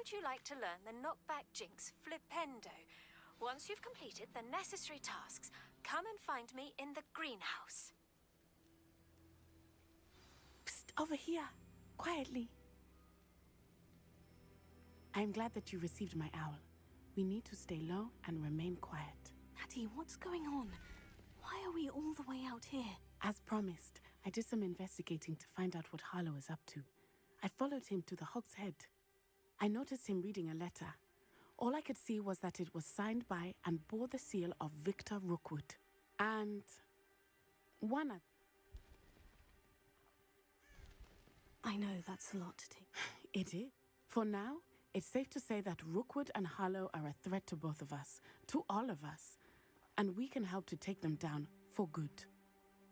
would you like to learn the knockback jinx flipendo? Once you've completed the necessary tasks, come and find me in the greenhouse. Psst, over here. Quietly. I'm glad that you received my owl. We need to stay low and remain quiet. Natty, what's going on? Why are we all the way out here? As promised, I did some investigating to find out what Harlow is up to. I followed him to the Hog's Head. I noticed him reading a letter. All I could see was that it was signed by and bore the seal of Victor Rookwood. And one other. I know that's a lot to take. It is. For now, it's safe to say that Rookwood and Harlow are a threat to both of us, to all of us, and we can help to take them down for good.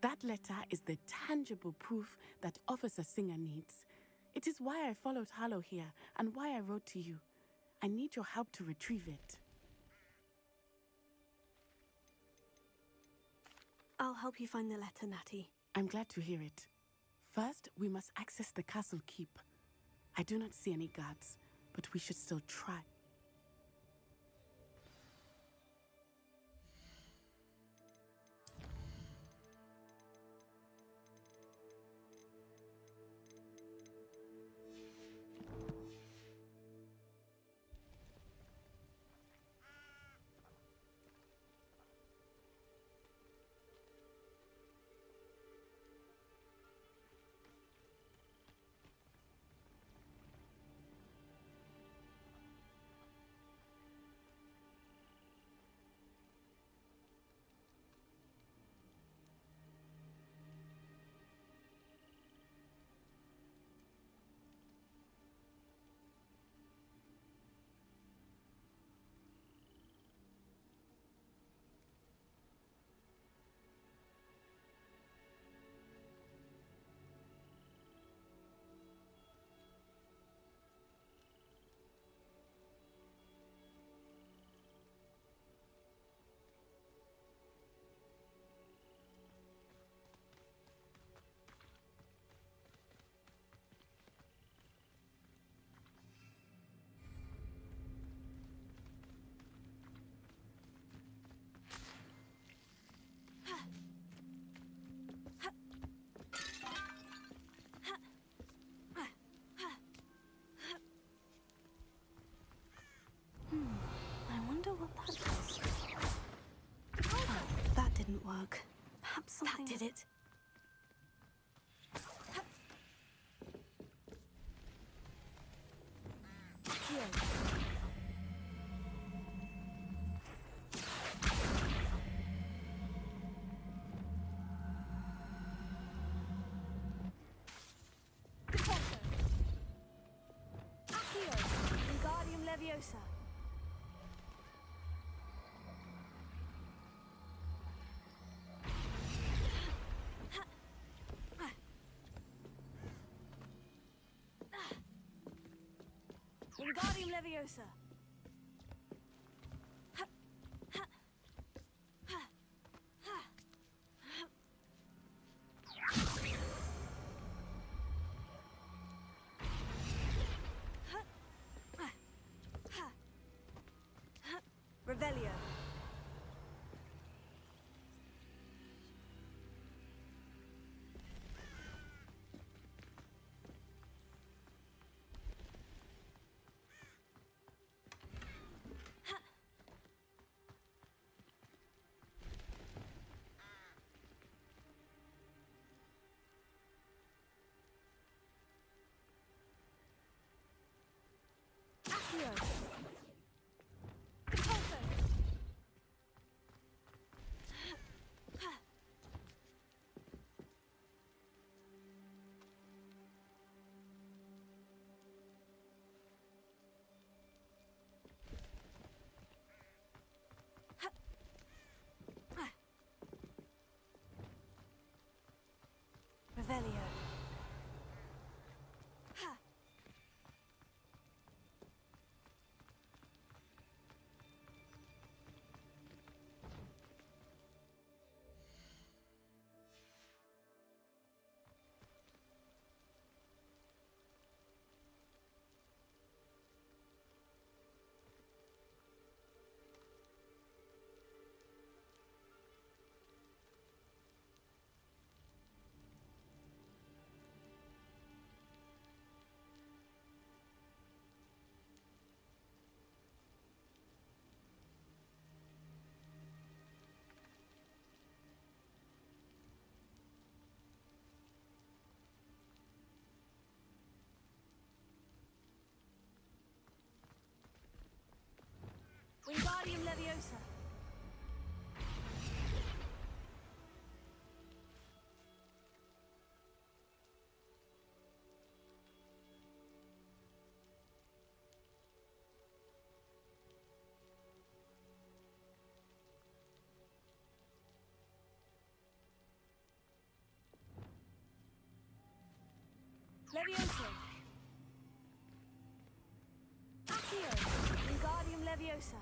That letter is the tangible proof that Officer Singer needs. It is why I followed Harlow here and why I wrote to you. I need your help to retrieve it. I'll help you find the letter, Natty. I'm glad to hear it. First, we must access the castle keep. I do not see any guards, but we should still try. I wonder what that was. Oh, that didn't work. Perhaps something... That did it. Here. Accio, Wingardium Leviosa. Wingardium Leviosa. Revelio. Leviosa. Levioso. Accio. Wingardium Leviosa.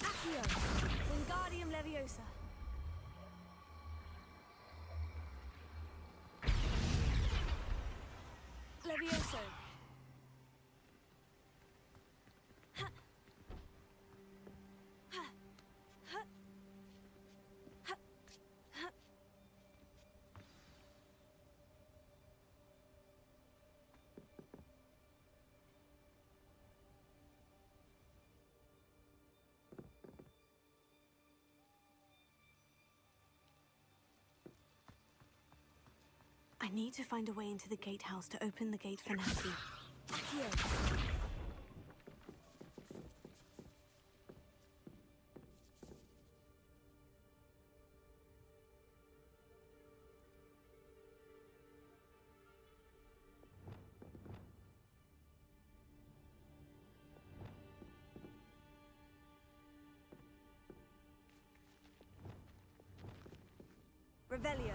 Accio. Wingardium Leviosa. Levioso. I need to find a way into the gatehouse to open the gate for Natty. Accio. Revelio.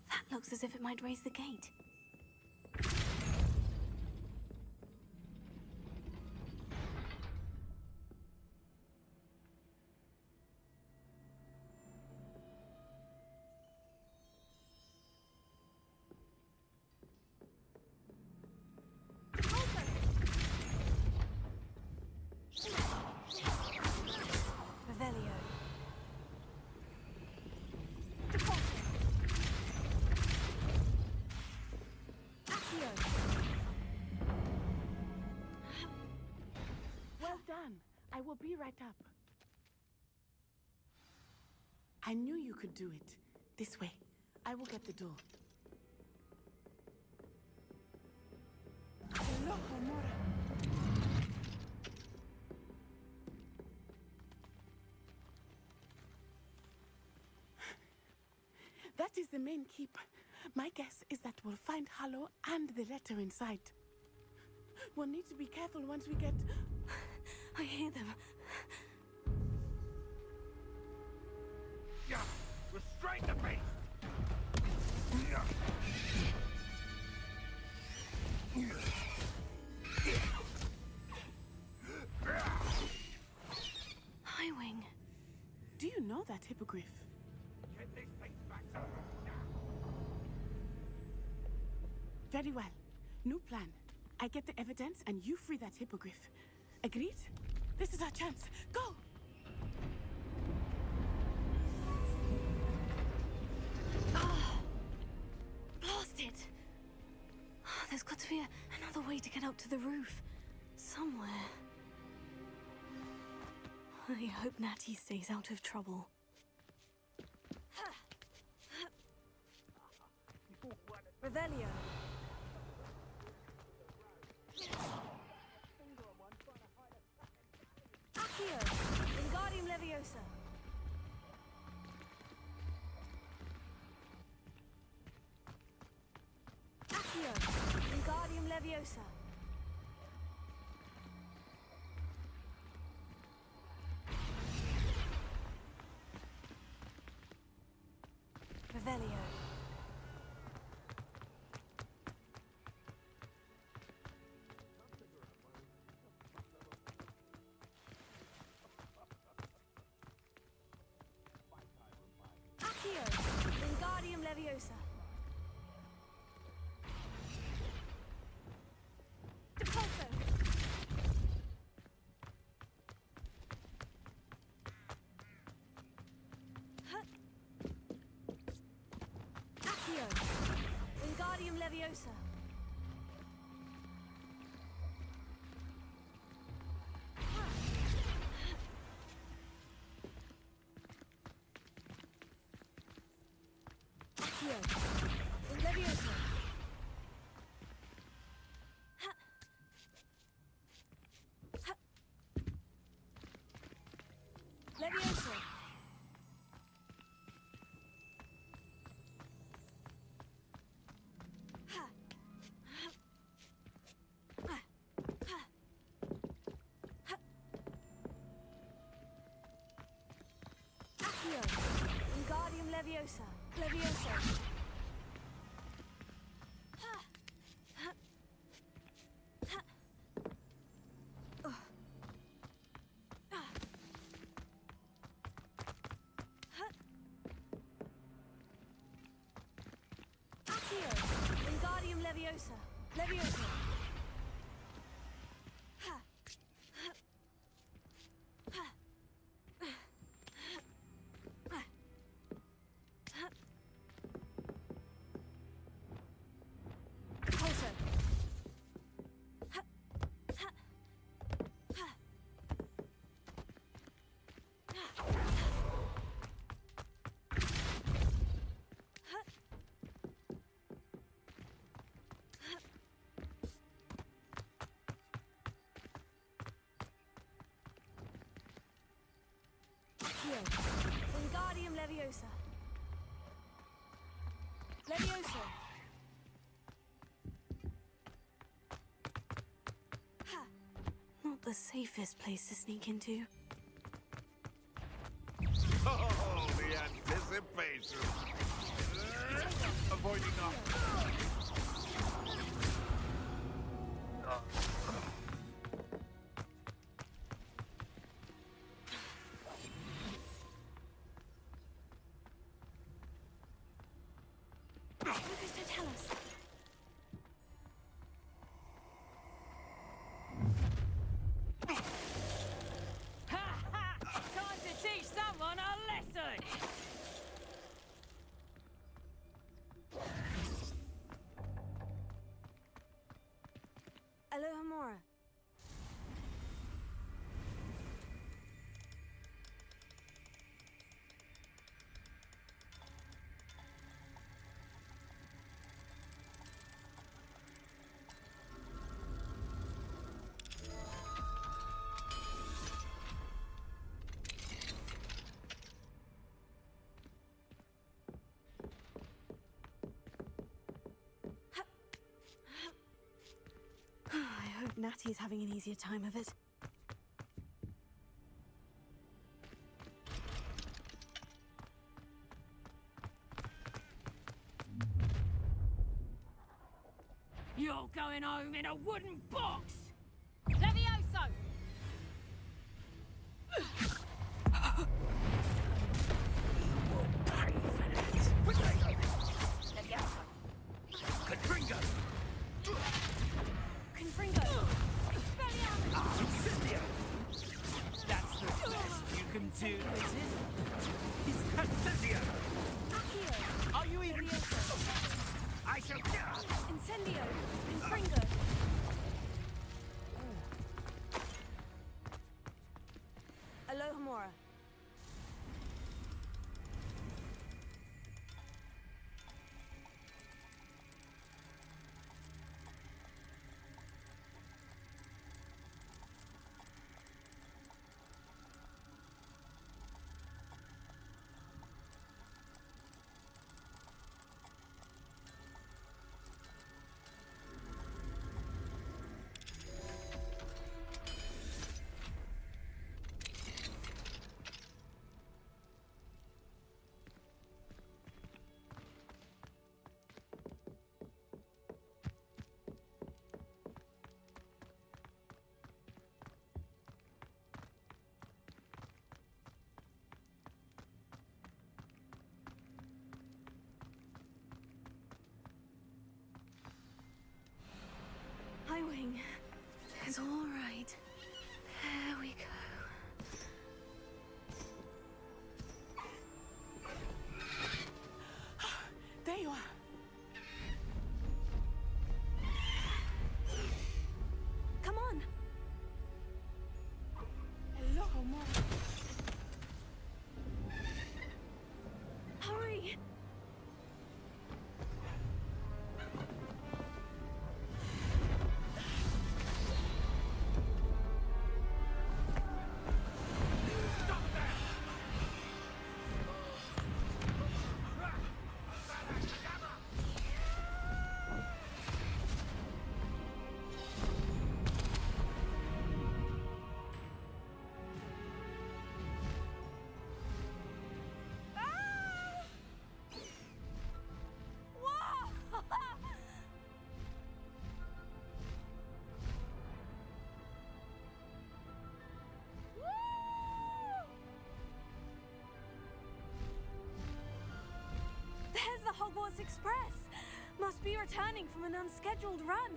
That looks as if it might raise the gate. Revelio. Well done. I will be right up. I knew you could do it. This way. I will get the door. Hello, Homura. That is the main keep. My guess is that we'll find Hollow and the letter inside. We'll need to be careful once we get... I hear them. Yeah, restrain the beast! Highwing. Do you know that hippogriff? Get this thing back to now! Very well. New plan. I get the evidence and you free that hippogriff. Agreed? This is our chance. Go! Blasted! There's got to be another way to get up to the roof. Somewhere. I hope Natty stays out of trouble. Revelio. Accio. Wingardium Leviosa. Accio. Wingardium Leviosa. Revelio. Accio. Wingardium Leviosa. Depulso. Accio. Wingardium Leviosa. Accio. Leviosa. Leviosa. Accio. Wingardium Leviosa. Leviosa. Accio. Wingardium Leviosa. Leviosa. Depulso. Accio. Wingardium Leviosa. Leviosa. Not the safest place to sneak into. Oh, the anticipation! Avoiding off. What does that tell us? Time to teach someone a lesson! Alohomora. Natty's having an easier time of it. You're going home in a wooden box! Levioso! Levioso! Katringa! Confringo! Expelliarmus! Incendia! That's the best you can do, is it? Is that Incendia? Accio! Are you even... I shall... Incendio! Confringo! Alohomora. Hi, Wing. It's all right. There we go. There you are. Come on. Hello, Mom. Hurry. There's the Hogwarts Express! Must be returning from an unscheduled run.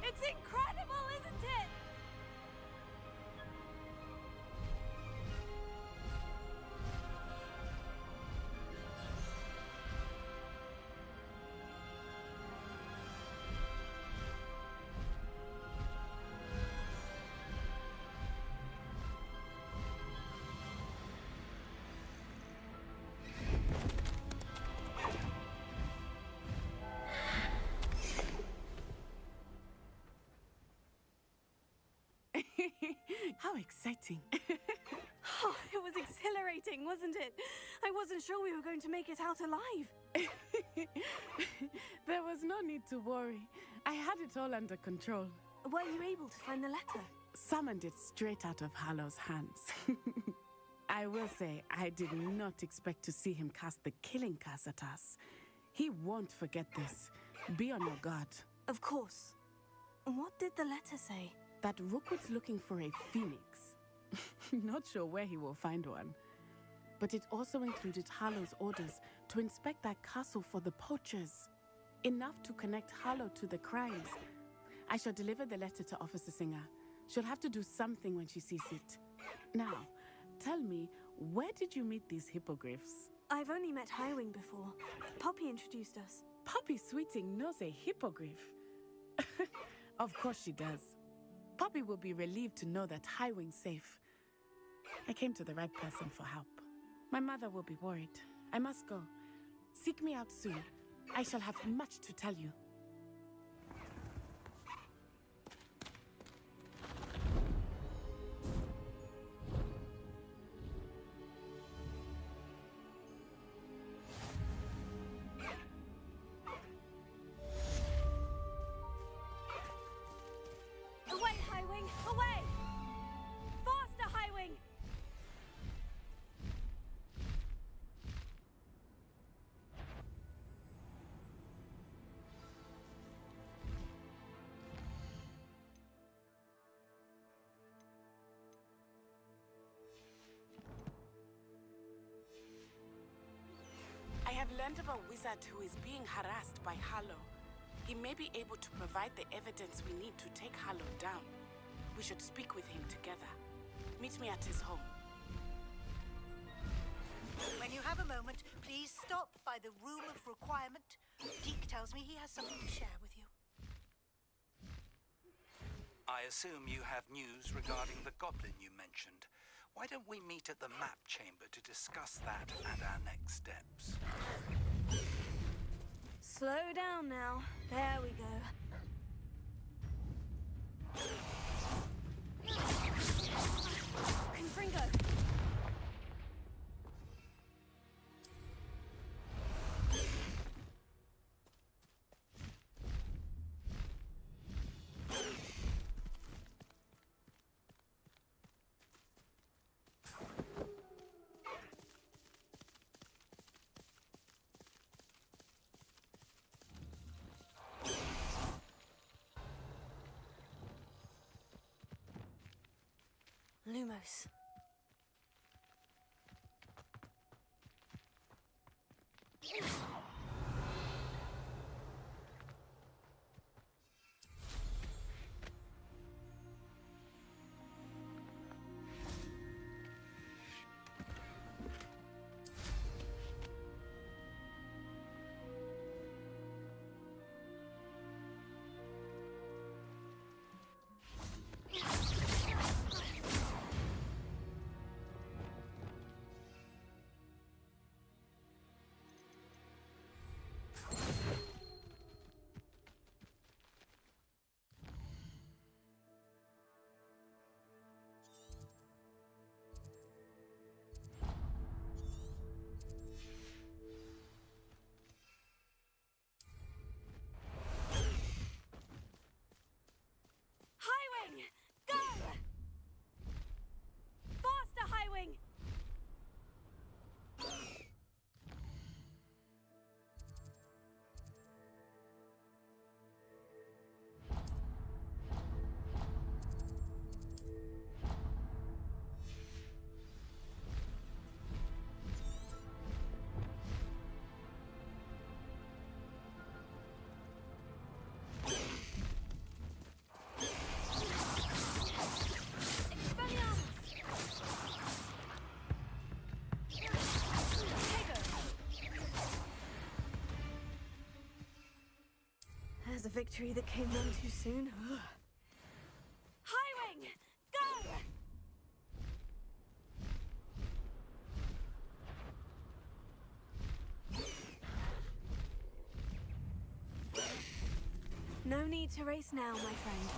It's incredible, isn't it? How exciting. Oh, it was exhilarating, wasn't it? I wasn't sure we were going to make it out alive. There was no need to worry. I had it all under control. Were you able to find the letter? Summoned it straight out of Hallow's hands. I will say, I did not expect to see him cast the killing curse at us. He won't forget this. Be on your guard. Of course. What did the letter say? That Rookwood's looking for a phoenix. Not sure where he will find one. But it also included Hallow's orders to inspect that castle for the poachers. Enough to connect Hallow to the crimes. I shall deliver the letter to Officer Singer. She'll have to do something when she sees it. Now, tell me, where did you meet these hippogriffs? I've only met Highwing before. Poppy introduced us. Poppy Sweeting knows a hippogriff. Of course she does. Poppy will be relieved to know that Highwing's safe. I came to the right person for help. My mother will be worried. I must go. Seek me out soon. I shall have much to tell you. Away, Highwing! Away! Faster, Highwing! I have learned of a wizard who is being harassed by Hallow. He may be able to provide the evidence we need to take Hallow down. We should speak with him together. Meet me at his home. When you have a moment, please stop by the Room of Requirement. Deke tells me he has something to share with you. I assume you have news regarding the goblin you mentioned. Why don't we meet at the map chamber to discuss that and our next steps? Slow down now. There we go. Confringo! Lumos. Go! Faster, Highwing! There's a victory that came none too soon. Highwing! Go! No need to race now, my friend.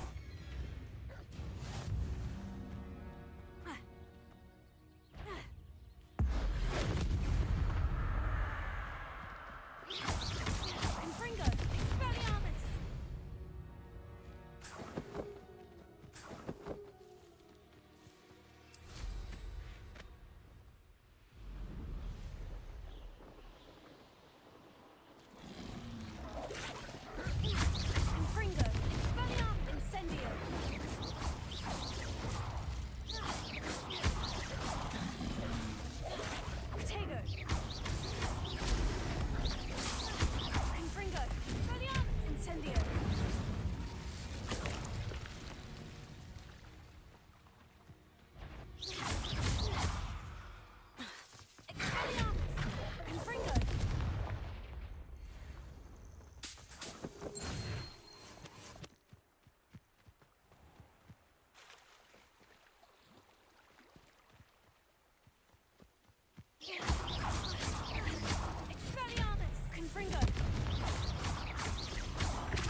Expelliarmus! Confringo!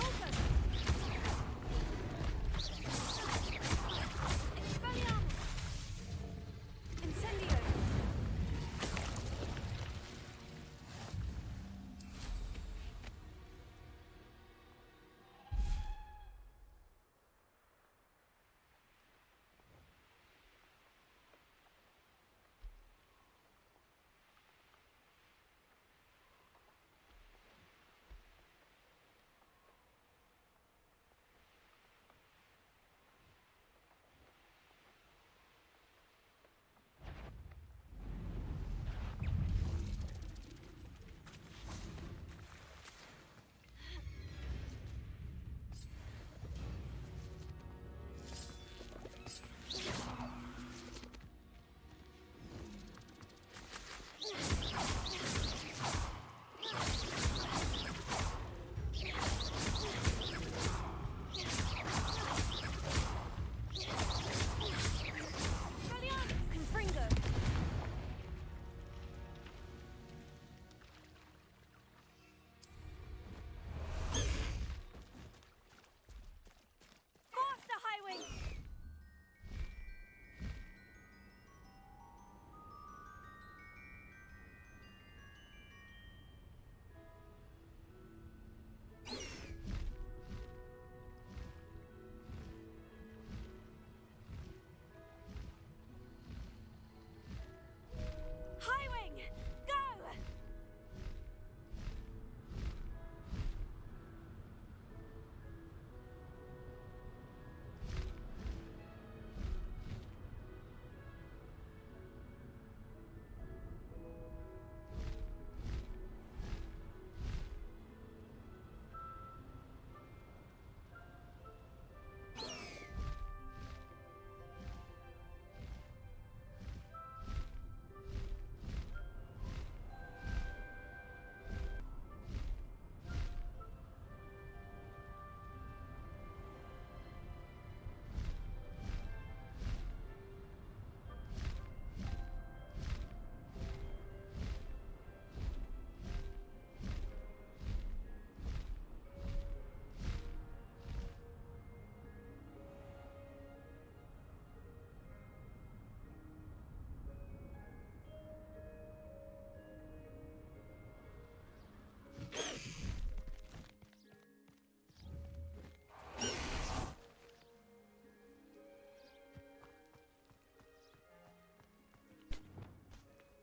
Also! Expelliarmus! Incendio!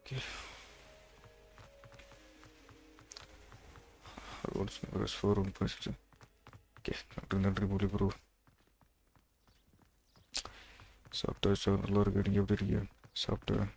Okay. Hogwarts forum படிச்சு. Okay, நன்றி மொழி bro. சாப்பிட்டாச்சா? நல்லா இருக்கு. நீங்க எப்படி இருக்கீங்க? சாப்பிட்டேன்.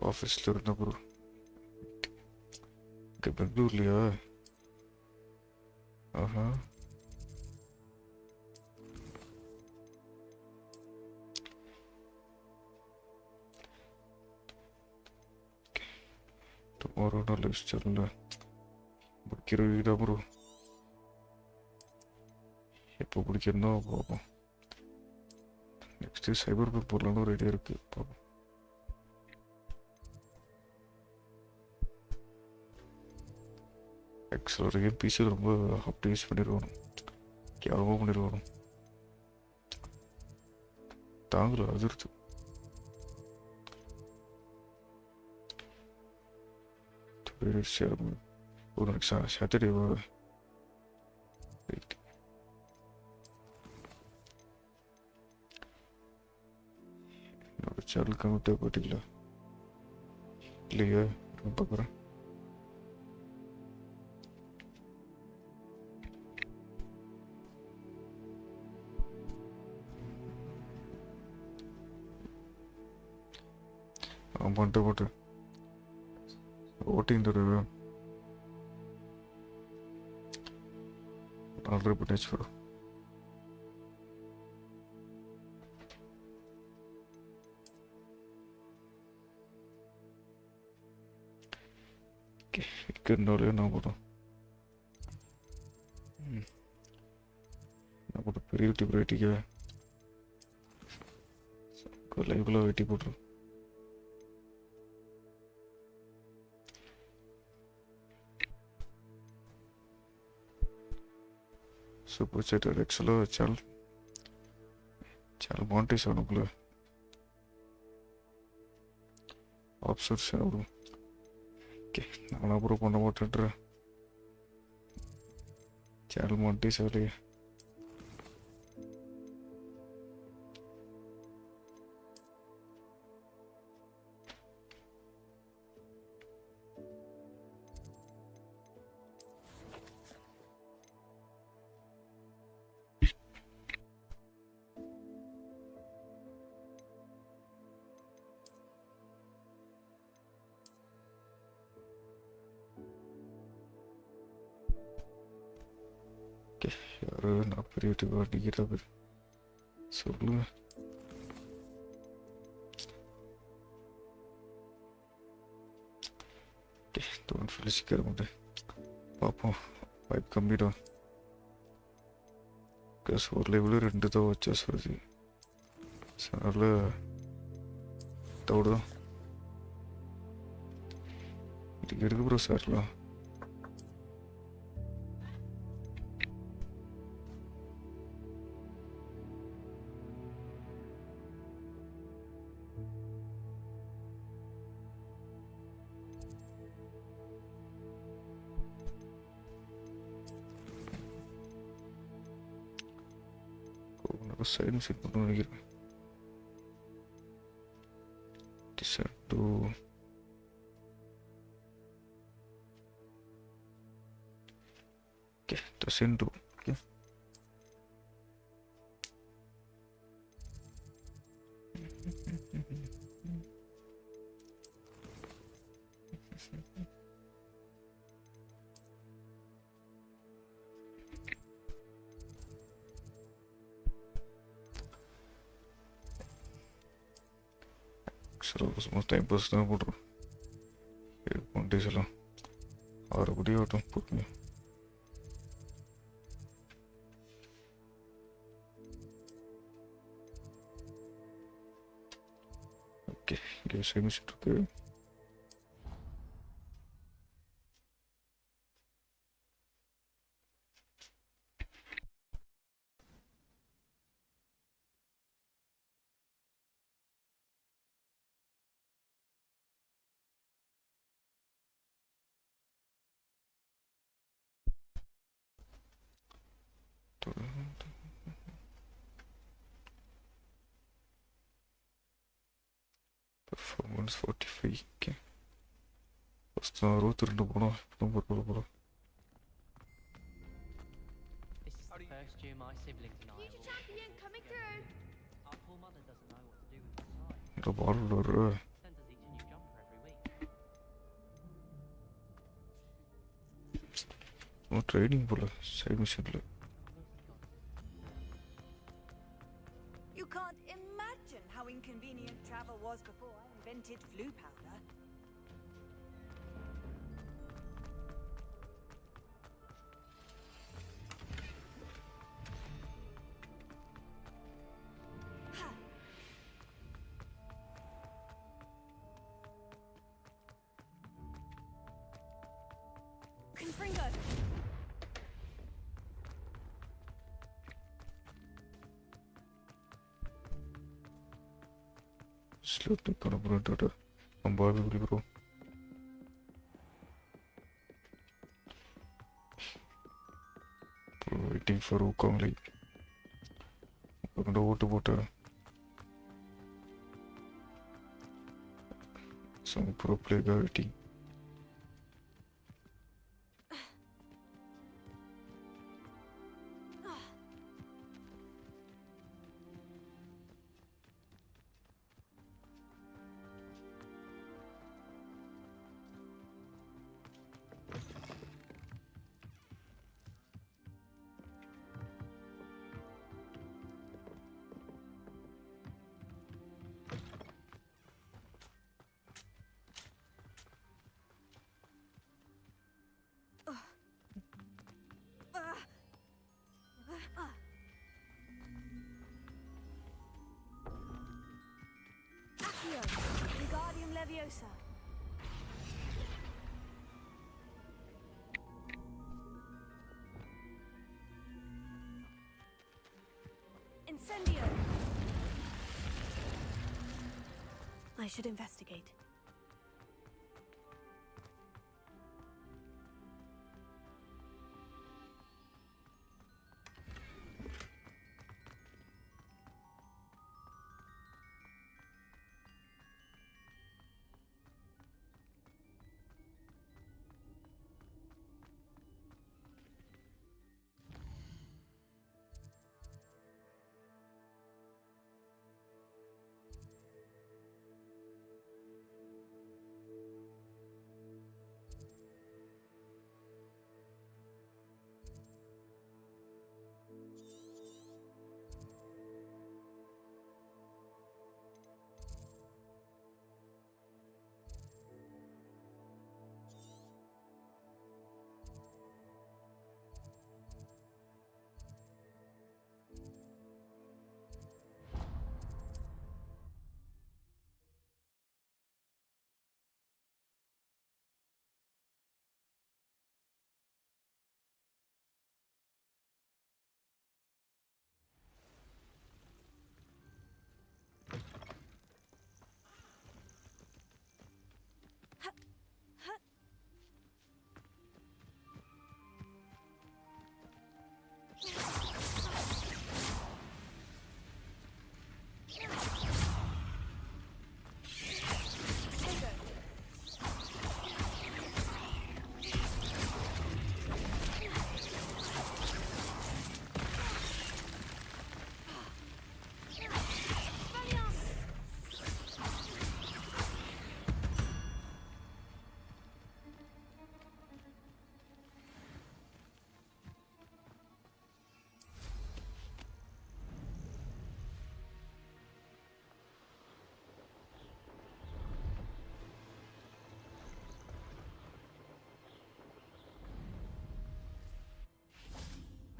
ஆஃபீஸில் இருந்த ப்ரோ. இங்கே பெங்களூர்லையா? ஆஹா. டுமாரோ நல்ல விஷயம் இல்லை. முடிக்கிற வீடா ப்ரோ. எப்போ பிடிக்கணும் பார்ப்போம். நெக்ஸ்ட்டு சைபர் பேங்க் போடலான்னு ஒரு ஐடியா இருக்குது. பார்ப்போம். ஆக்சுவலாக பிசி ரொம்ப ஆப்டிமைஸ் பண்ணிடுவானு, கேவலமாக பண்ணிடுவானு. தாங்கல அதிர்த்து. ஒரு நாளைக்கு சாட்டர்டேவா? என்னோட சேனல் கமிட்டே போயிட்டீங்களா இல்லையா பார்க்குறேன். போட்டு ஓட்டிங் தருவே 4 பண்ணிச்சு வரும். ഇക്കറിൻ്റെ നോക്കണം നമ്മുടെ பெரிய யூடியூப் ரேட்டிங்க லைவ்ல வெட்டி போட்டுரும். Super chat எக்ஸலோ channel monetise ஆகணுக்குள்ள options ஆகும். ஓகே நான் அப்புறம் பண்ண மாட்டேன்றேன். சேனல் மானிட்டைஸ் ஆகலையே. யாரு நான் பெரிய யூடியூப் அடிக்கிறது சொல்லுங்க. தோன் ஃபெலிசிக்கிற மாட்டேன் பார்ப்போம். பைப் கம்மிடும் பிகாஸ் ஒரு லெவலில் 2 தான் வச்சஸ் வருது. ஸோ அதனால் தவிடும் இதுக்கு இருக்கு ப்ரோ சார்லாம். சைடு செட் பண்ண நினைக்கிறேன். டிசர்ட் ஓகே தசென்டு ஓகே சும்மா டைம் பாஸ் தான் போடுறோம். 7 days எல்லாம் 6 படி ஆகட்டும் போட்டுங்க. ஓகே இங்கே சேமிச்சுட்டு இருக்கு. Performance 45 ஓகே ஃபஸ்ட் 62 போனோம். இப்போ போகிறோம். This is the first year my siblings and I will champion coming through. Our poor mother doesn't know what to do with her time. இந்த பால் வர Sends us each a new jumper every week. Training போல side மிஷினில். You can't imagine how inconvenient travel was before I invented flu powder. Confringo! Slot நிற்கணும் ப்ரோட்டோட நம்ம எப்படி bro waiting for உக்காங்லி உங்கள்கிட்ட ஓட்டு போட்டு pro player waiting. Wingardium Leviosa. Incendio. I should investigate.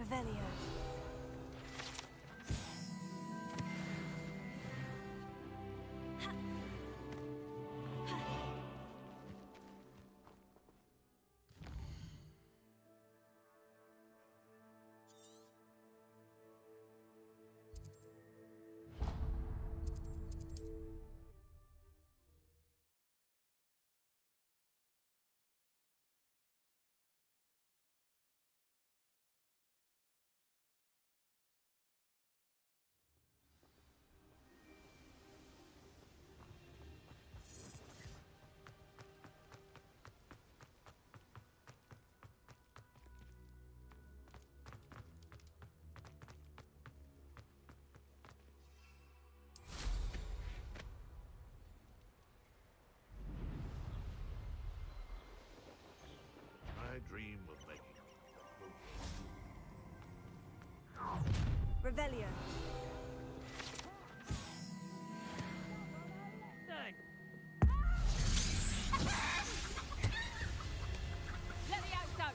Revelio. I dream of making Revelio. Done. Levioso!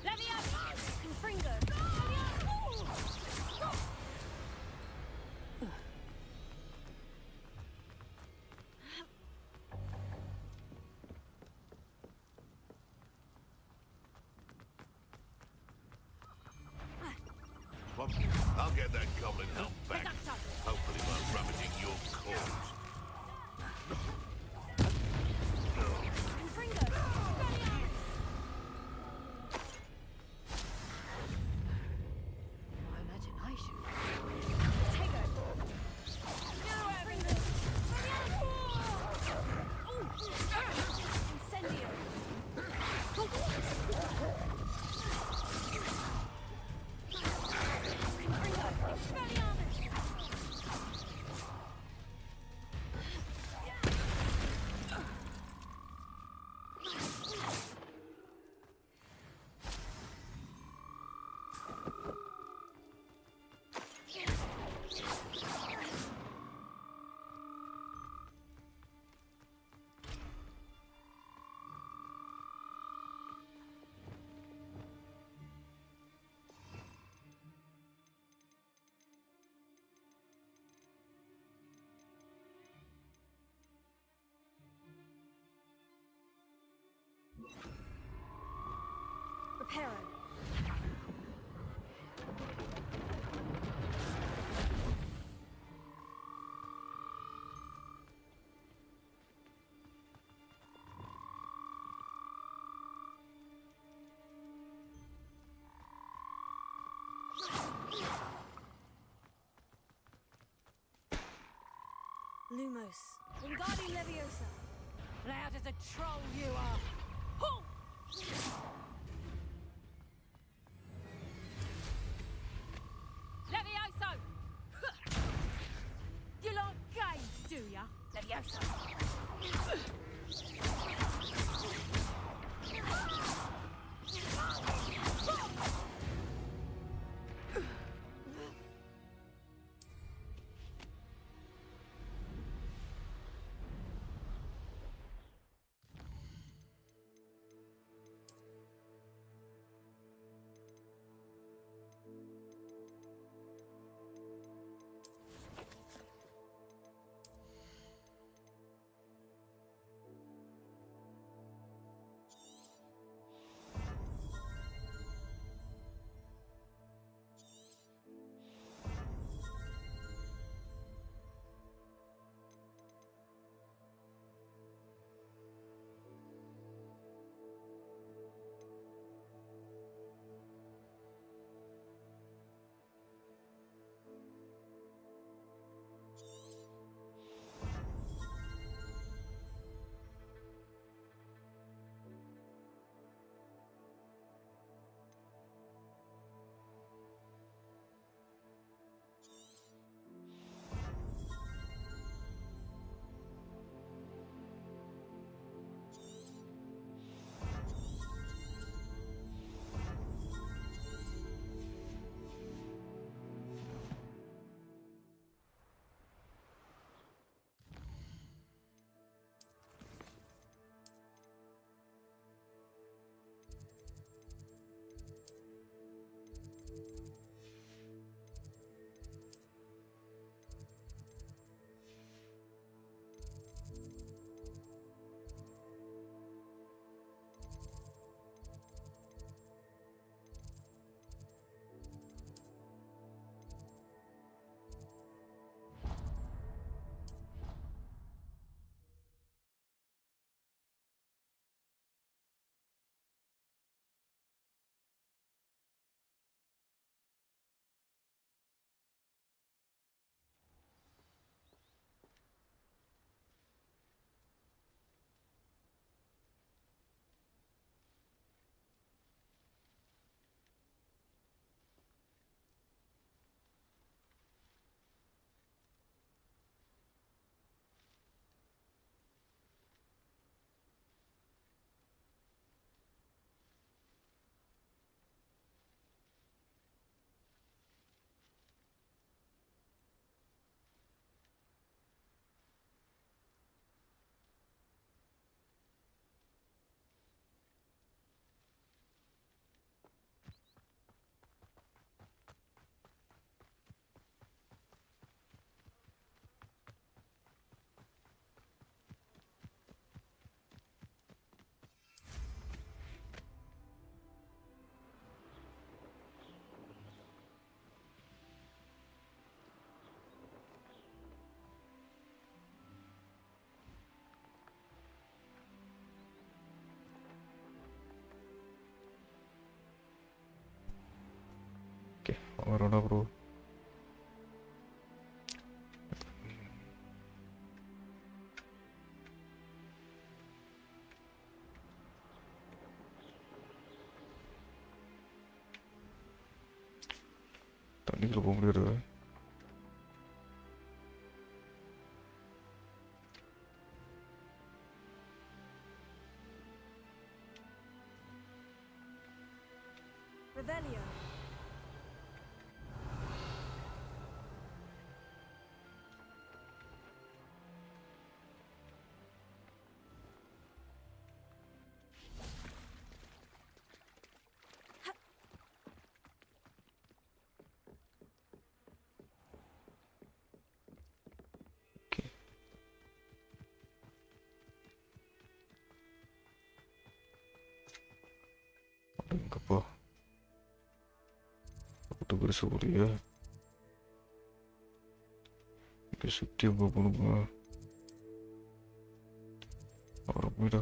Levioso! Confringo. I'll get that goblin help back. Hopefully while rummaging your cause. Confringo. My imagination. Tego. New Reparo. Lumos. Wingardium Leviosa. Loud as a troll you are. Ho! Levioso! You like games, do ya? Levioso. Varuna bro. தண்ணிக்குள்ள போக முடியாது. Revelio. itu bersih ya. Ini sudah berubah. Orang muda.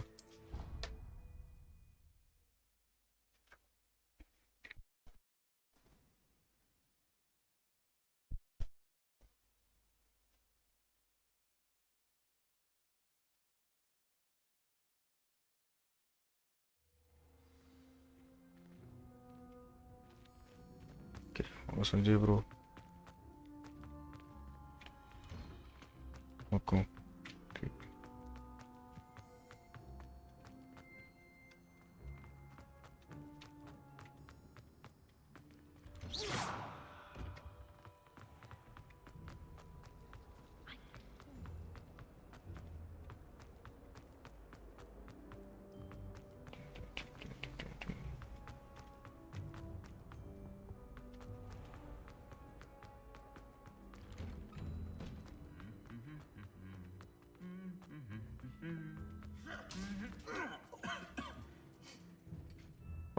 Oke, langsung aja bro. Aku. Oke.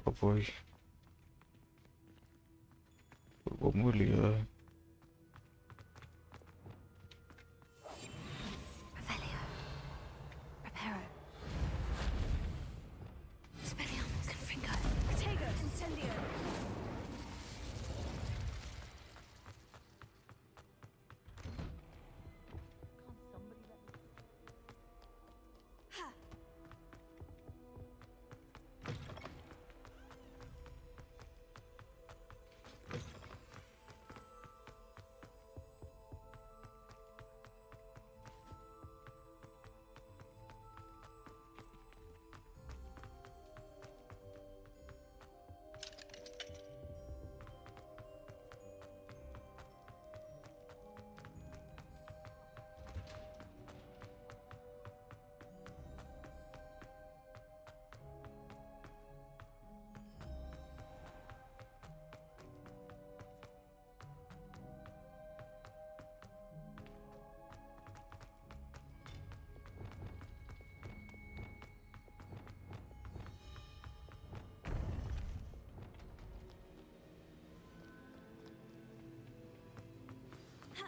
Oh boy. Mulia. Revelio. Reparo. Spelliarmus. Confringo. Protego, incendio.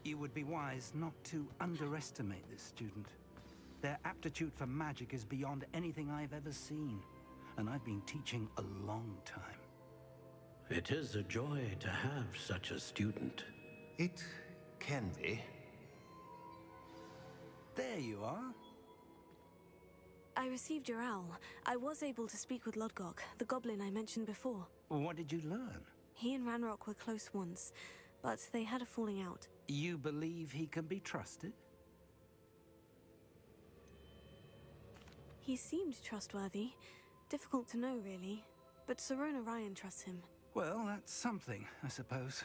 You would be wise not to underestimate this student. Their aptitude for magic is beyond anything I've ever seen, and I've been teaching a long time. It is a joy to have such a student. It can be. There you are. I received your owl. I was able to speak with Lodgok, the goblin I mentioned before. What did you learn? He and Ranrock were close once, but they had a falling out. You believe he can be trusted? He seemed trustworthy. Difficult to know, really. But Sirona Ryan trusts him. Well, that's something, I suppose.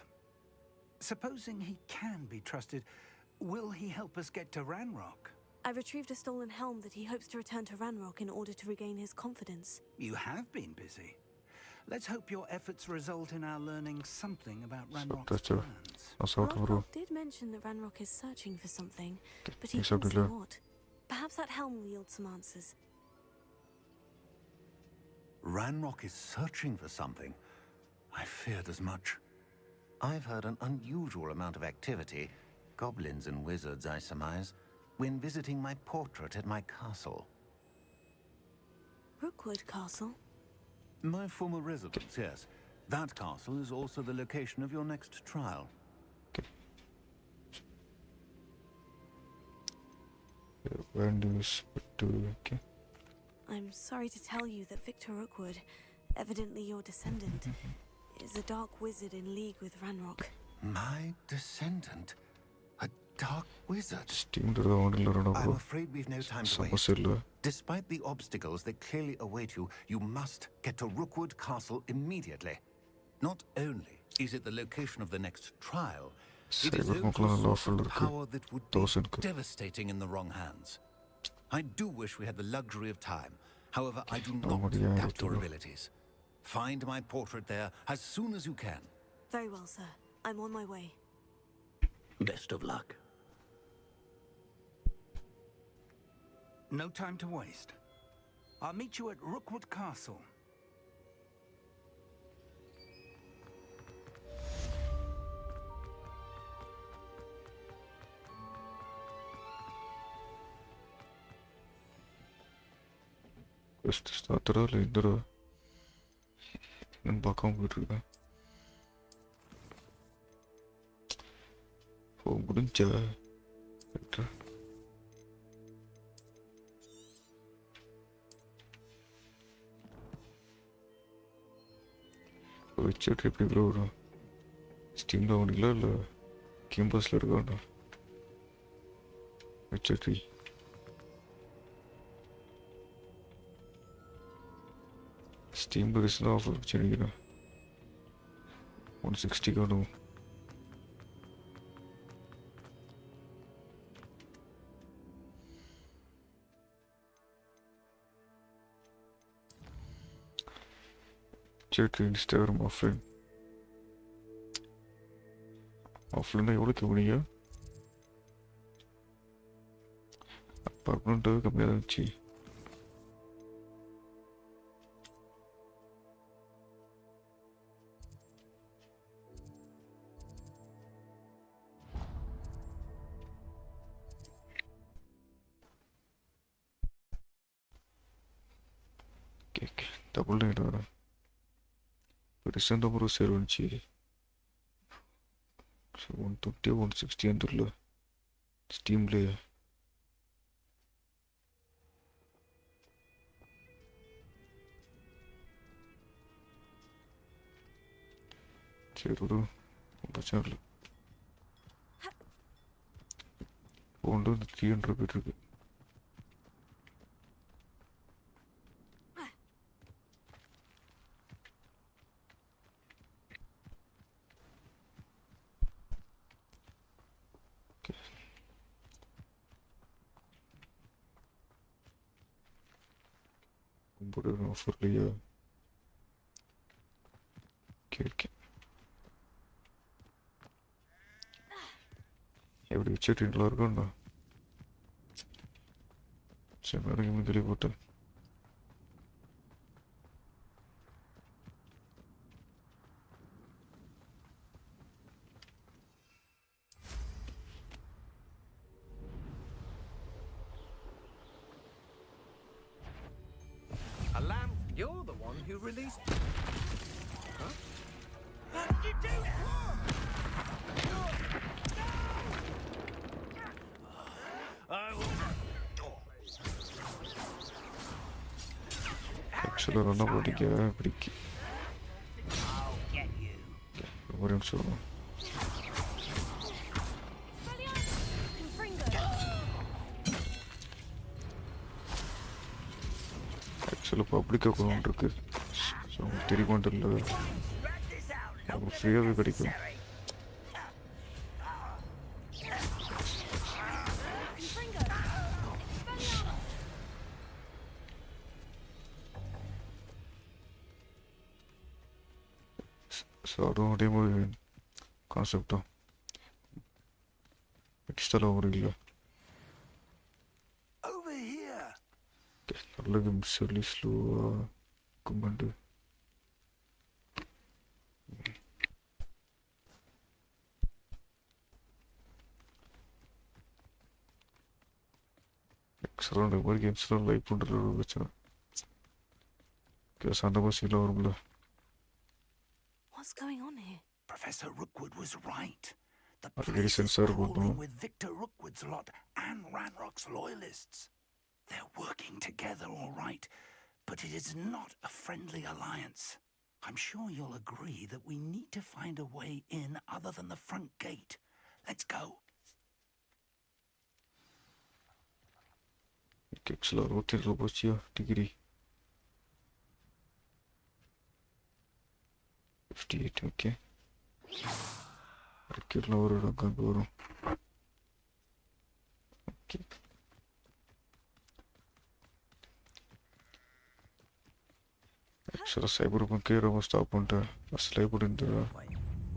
Supposing he can be trusted, will he help us get to Ranrock? I retrieved a stolen helm that he hopes to return to Ranrock in order to regain his confidence. You have been busy. Let's hope your efforts result in our learning something about Ranrock's plans. Ranrock did mention that Ranrock is searching for something, but he couldn't say what. Perhaps that helm will yield some answers. Ranrock is searching for something. I feared as much. I've heard an unusual amount of activity, goblins and wizards, I surmise, when visiting my portrait at my castle. Rookwood Castle? My former residence, yes. That castle is also the location of your next trial. When do you do? Okay. I'm sorry to tell you that Victor Rookwood, evidently your descendant, is a dark wizard in league with Ranrock. My descendant? A dark wizard? I'm I'm afraid we've no time to waste. Despite the obstacles that clearly await you, you must get to Rookwood Castle immediately. Not only is it the location of the next trial, it is also a power that would be devastating in the wrong hands. I do wish we had the luxury of time. However, I do not doubt your abilities. Find my portrait there as soon as you can. Very well, sir. I'm on my way. Best of luck. No time to waste. I'll meet you at Rookwood Castle. First ஸ்டார்டரா இல்லை இந்தரா என்னன்னு பார்க்காம போயிட்டுருக்கேன். ஓ முடிஞ்சா கரெக்டா. வச்சுட்டு எப்படி ப்ரோ வரும்? ஸ்டீமில் வாங்கிங்களா இல்லை கேம்பஸில் இருக்காண்டா வச்சுட்டு? ஸ்டீம் பரிசு தான் ஆஃபர் வச்சு நினைக்கிறேன். 160 காணும். சரி இன்ஸ்டாகிராம் ஆஃப்லைன் ஆஃப்லைன்னா எவ்வளோக்கு முடியுங்க? பர்மனெண்ட்டாகவே கம்மியாக தான் இருந்துச்சு. ஓகே டபுள் நைட் வரேன். பெருசாக ஒரு சேர் வந்துச்சு. 120 160 வந்துடல ஸ்டீம்லேயே. சரி விடு பிரச்சனை இல்லை. ஒன்று 300 போயிட்டுருக்கு. ஆஃபர் இல்லையா? ஓகே எப்படி வச்சுட்டு நல்லா இருக்கும்ண்ணா. சரி மேடம் தெளிவு போட்டேன். Alarm, you're the one who released. Huh? What did you do? ஆக்சுவலாக நல்லா பிடிக்க பிடிக்கும். ஒரு நிமிஷம். ஆக்சுவலாக பப்ளிக்காக கொண்டு இருக்கு. ஸோ தெரியுமான்ட்டு இல்லை, அவங்க ஃப்ரீயாகவே கிடைக்கும். ஸோ அதுவும் அதே மாதிரி கான்செப்ட் தான். எக்ஸ்ட்ரா ஒரு இல்லை. நல்ல கேம் சொல்லி ஸ்லோவாக கும்பண்டு. எக்ஸ்ட்ரா இந்த மாதிரி கேம்ஸ்லாம் லைக் பண்ணுறது ஒரு பிரச்சனை. சண்டை பசிலாம் வரும்ல. What's going on here? Professor Rookwood was right. The very place is sensible, crawling no? with Victor Rookwood's lot and Ranrock's loyalists. They're working together all right, but it is not a friendly alliance. I'm sure you'll agree that we need to find a way in other than the front gate. Let's go. Actually, rotate robots here, degree. 58, okay. Arcade over a okay. Actually, cyberpunk here was stop on the slave in the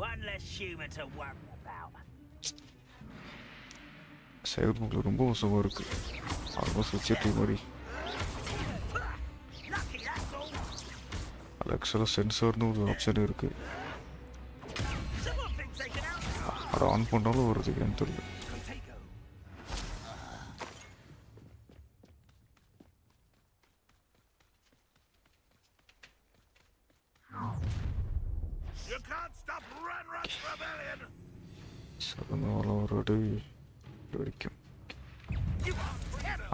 One less human to worry about. cyberpunk ரொம்ப மோசமா இருக்கு. Almost வச்சிட்டு மாதிரி. Actually, சென்சார்னு ஒரு option இருக்கு. அதை on பண்ணாலும் வருது ஏன்னு தெரியல. stop Ranrock's rebellion!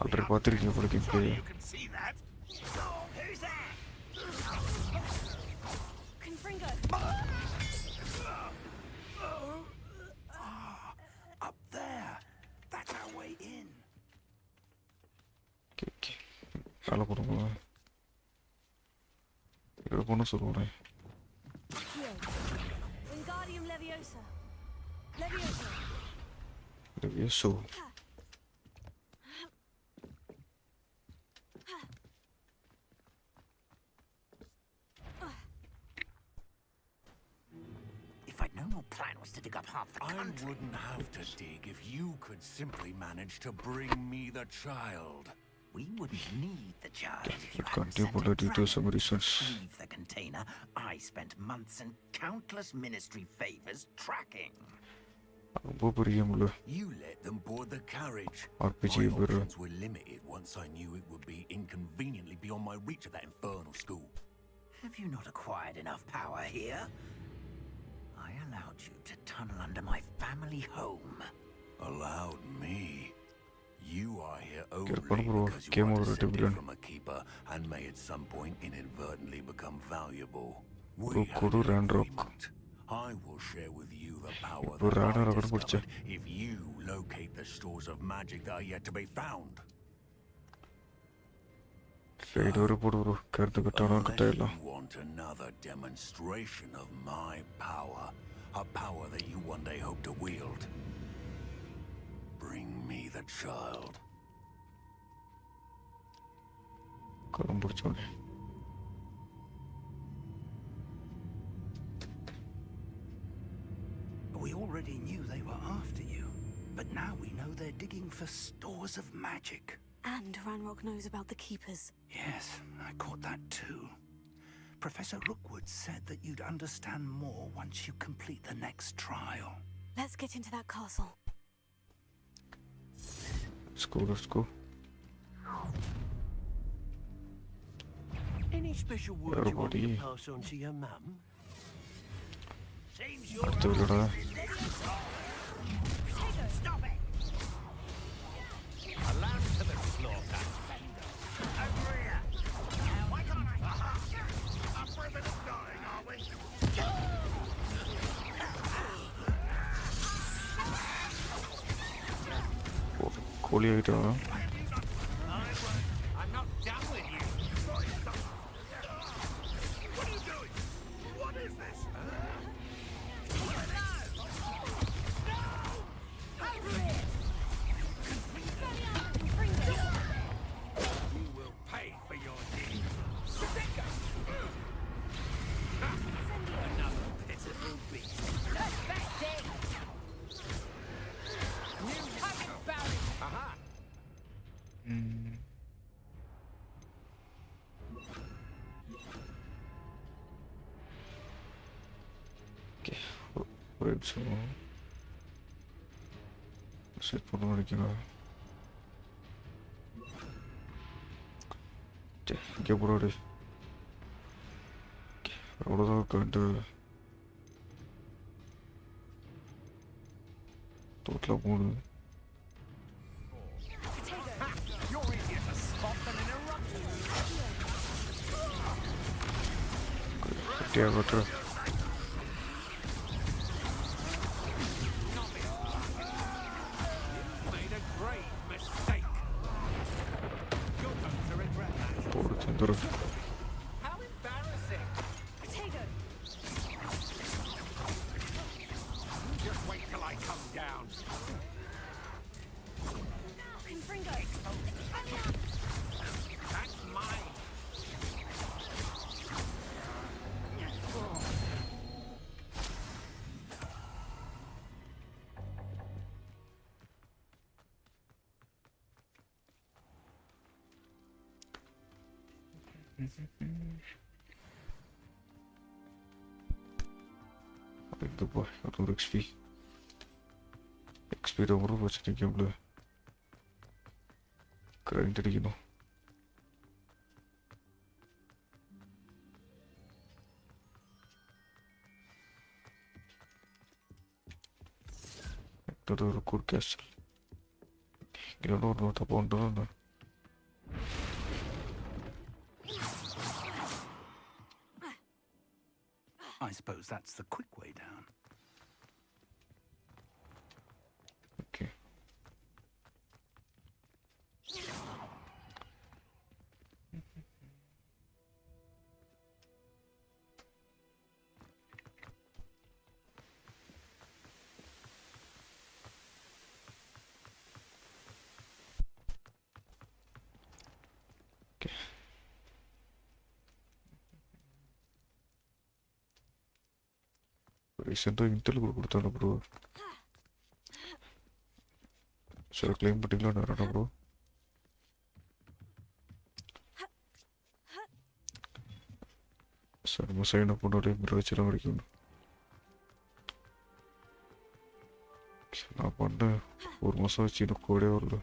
Already பார்த்திருக்கீங்க போல gameplay. You can see that. So, who's there? Confringo! Up there. That's our way in. Okay. கால போடுங்க. இது போன சொல்றேன். Wingardium Leviosa. Leviosa. Levioso. If I'd known your plan was to dig up half the country. I wouldn't have to dig if you could simply manage to bring me the child. We wouldn't need the child if you Can't hadn't sent able to it do some round. research. Leave the container. I spent months and countless ministry favors tracking. You let them board the carriage. RPG My options were limited once I knew it would be inconveniently beyond my reach at that infernal school. Have you not acquired enough power here? I allowed you to tunnel under my family home. Allowed me? You are here only bro. because you Game are over, descended Tiburon. from a keeper and may at some point inadvertently become valuable. We Bro, have Kudu an Ranrock. agreement. I will share with you the power Bro, that I Ranrock discovered if you locate the stores of magic that are yet to be found. Fade over bro. Kartu katana katayla. You want another demonstration of my power, a power that you one day hope to wield. Bring me the child. Karamburchone. We already knew they were after you, but now we know they're digging for stores of magic. And Ranrock knows about the Keepers. Yes, I caught that too. Professor Rookwood said that you'd understand more once you complete the next trial. Let's get into that castle. Let's go. Any special word you want me to pass on to your mum? Seems you're Stop it! A lamb to the slaughter. Over here. Why can't I? Up for a bit of dying, are we? Holy item. I'm not done with you. What are you doing? What is this? You will pay for your deeds. Another pitiful beast. Aha! Okay, wait, so set for one again. Okay, bro. Okay, what are going to total mood? You're easier to spot than an eruption. Yeah, but Made a grave mistake. You're going to regret that. How embarrassing! Potato! Just wait till I come down. Confringo! That's mine. the boy, I do XP. XP over what's the game? Current, you know. വരുന്നത് റുക്കൂഡ് castle. ഇങ്ങനെയാണ് പറഞ്ഞത്. അപ്പോൾ ഉണ്ടെന്ന് I suppose that's the quick way down. Okay. Recently Intel கொடுத்தானே bro. சரி claim பண்ணிக்கலாம் நேரா bro. சரி நம்ம சைன் அப் பண்ணோட மிரச்சலாம் கிடைக்கும். நான் பண்ண ஒரு மாதம் வச்சு எனக்கு கோடே வரல.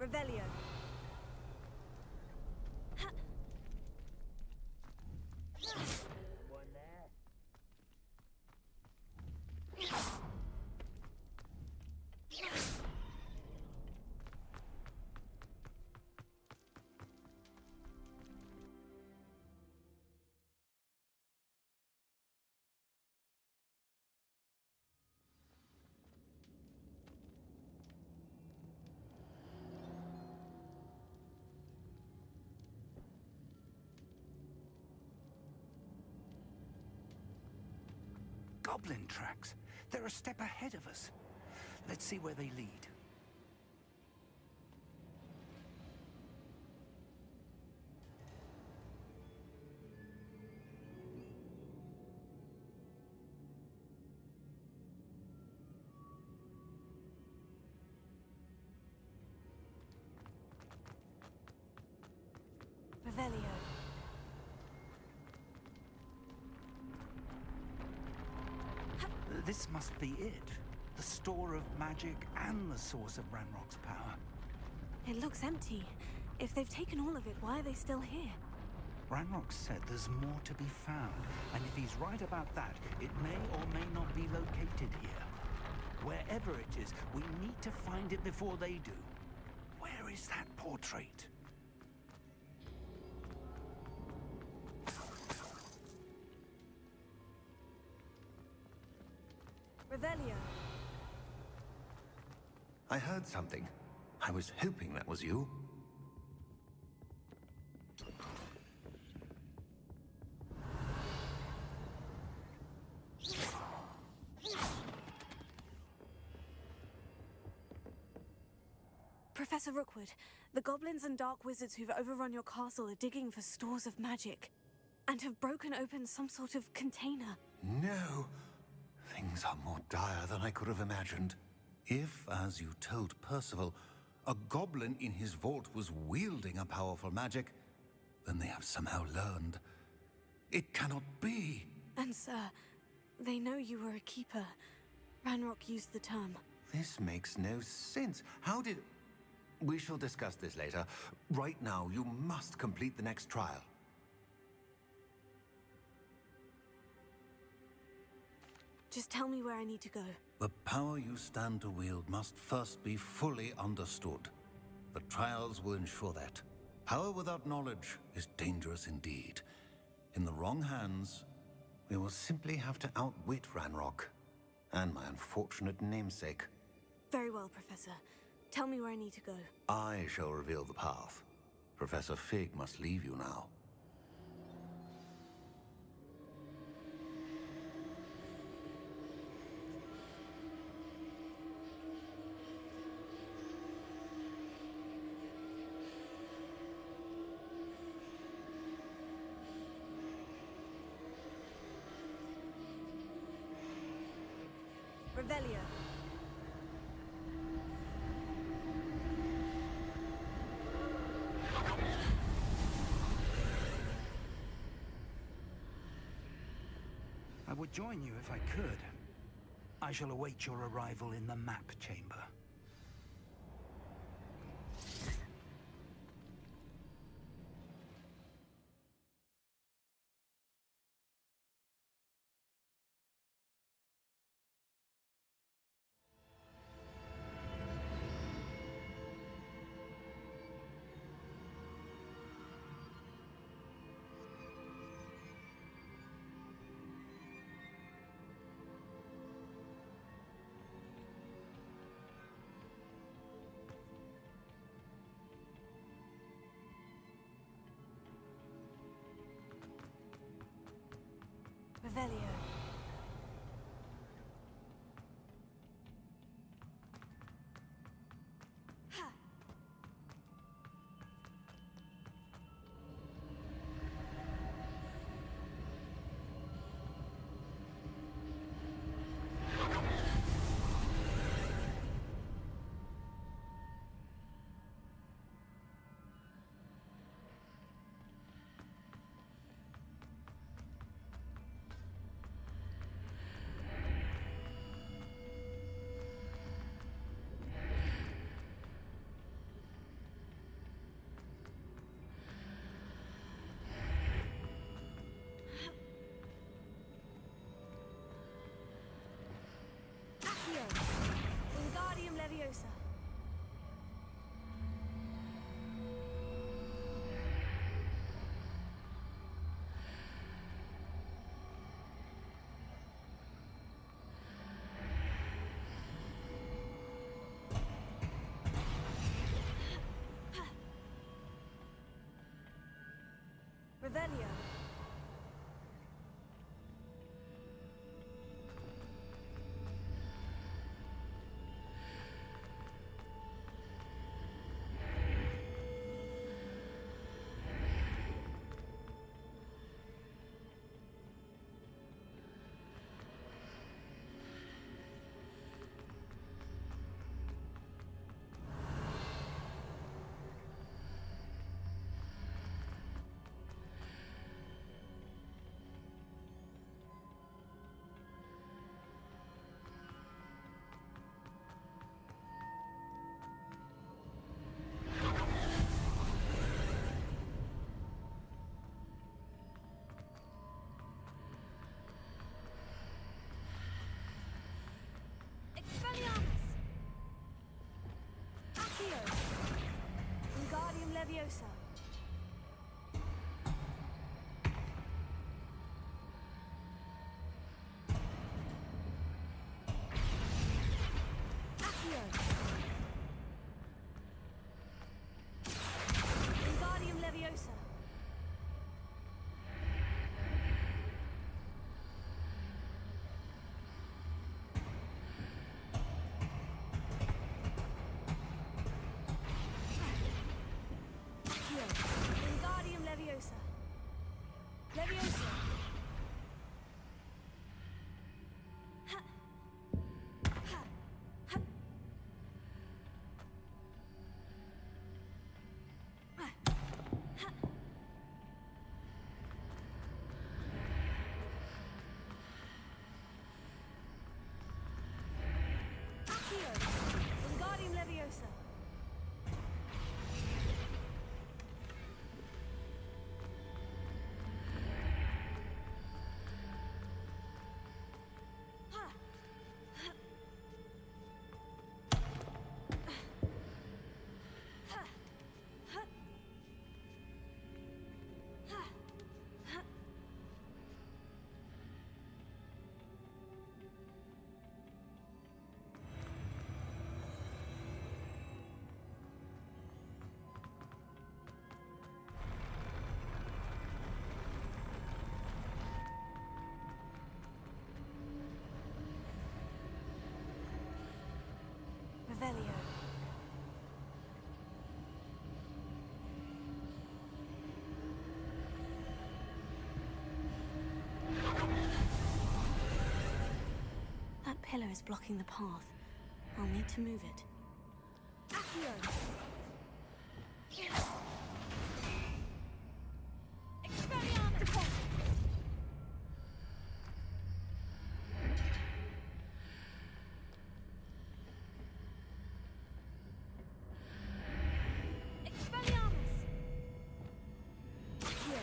Revelio. Goblin tracks. They're a step ahead of us. Let's see where they lead. Revelio. This must be it. The store of magic and the source of Ranrock's power. It looks empty. If they've taken all of it, why are they still here? Ranrock said there's more to be found, and if he's right about that, it may or may not be located here. Wherever it is, we need to find it before they do. Where is that portrait? Revelio. I heard something. I was hoping that was you. Professor Rookwood, the goblins and dark wizards who've overrun your castle are digging for stores of magic and have broken open some sort of container. No! Things are more dire than I could have imagined. If, as you told Percival, a goblin in his vault was wielding a powerful magic, then they have somehow learned. It cannot be! And sir, they know you were a keeper. Ranrock used the term. This makes no sense. How did... We shall discuss this later. Right now, you must complete the next trial. Just tell me where I need to go. The power you stand to wield must first be fully understood. The trials will ensure that. Power without knowledge is dangerous indeed. In the wrong hands, we will simply have to outwit Ranrock and my unfortunate namesake. Very well, Professor. Tell me where I need to go. I shall reveal the path. Professor Fig must leave you now. Revelio. I would join you if I could. I shall await your arrival in the map chamber. Revelio. Wingardium Leviosa. Revelio. Expelliarmus! Accio! Wingardium Leviosa! Accio! Wingardium Leviosa! Accio! Revelio. That pillar is blocking the path. I'll need to move it. Accio! Expelliarmus! Expelliarmus! Accio!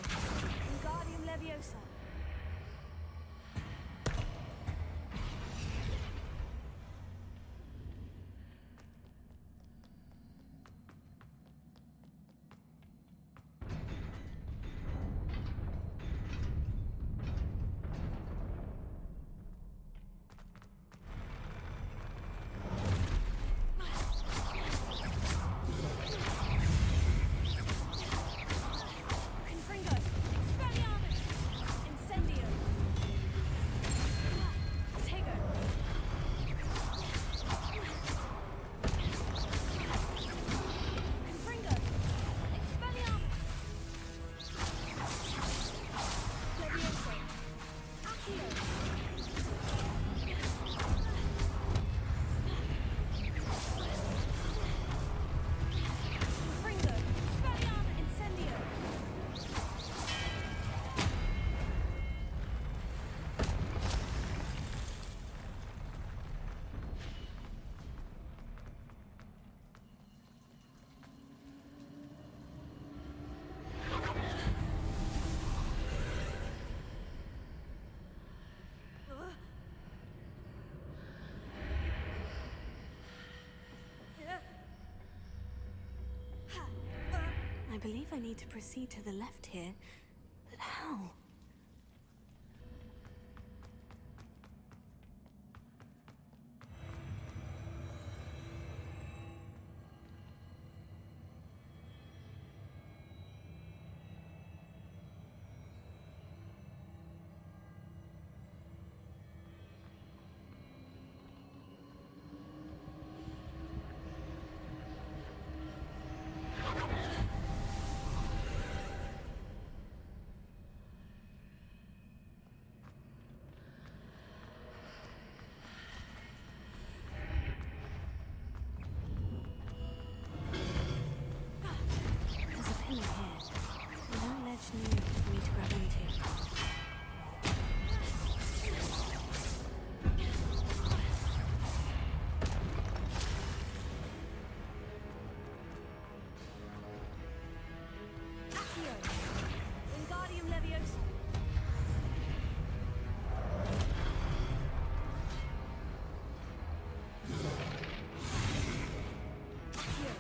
Wingardium Leviosa! Confringo! Expelliarmus! Incendio! Tego! Confringo! Expelliarmus! Levioso! Accio! Confringo! Expelliarmus! Incendio! I believe I need to proceed to the left here, but how? There's a pillar here. No ledge near it for me to grab into. Accio! Wingardium Leviosa! Accio!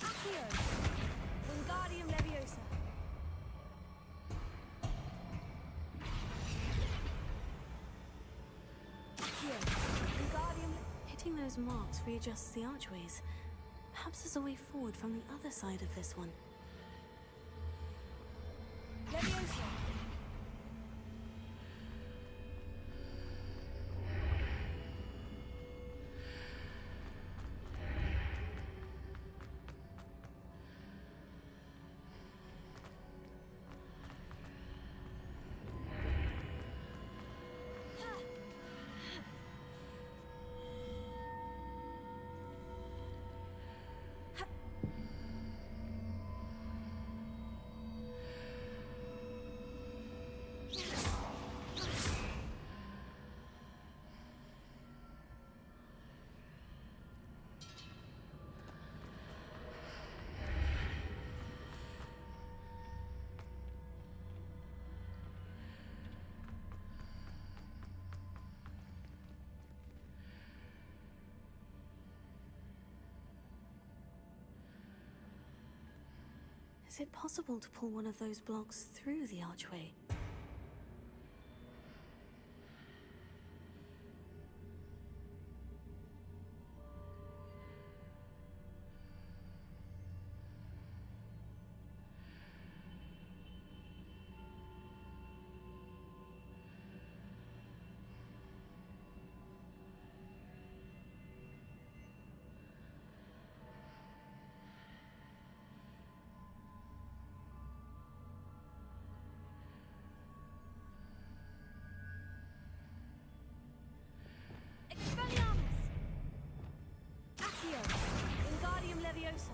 Accio! Wingardium Leviosa! Accio! Wingardium Hitting those marks readjusts the archways. Perhaps there's a way forward from the other side of this one. Leviosa! Is it possible to pull one of those blocks through the archway? Leviosa.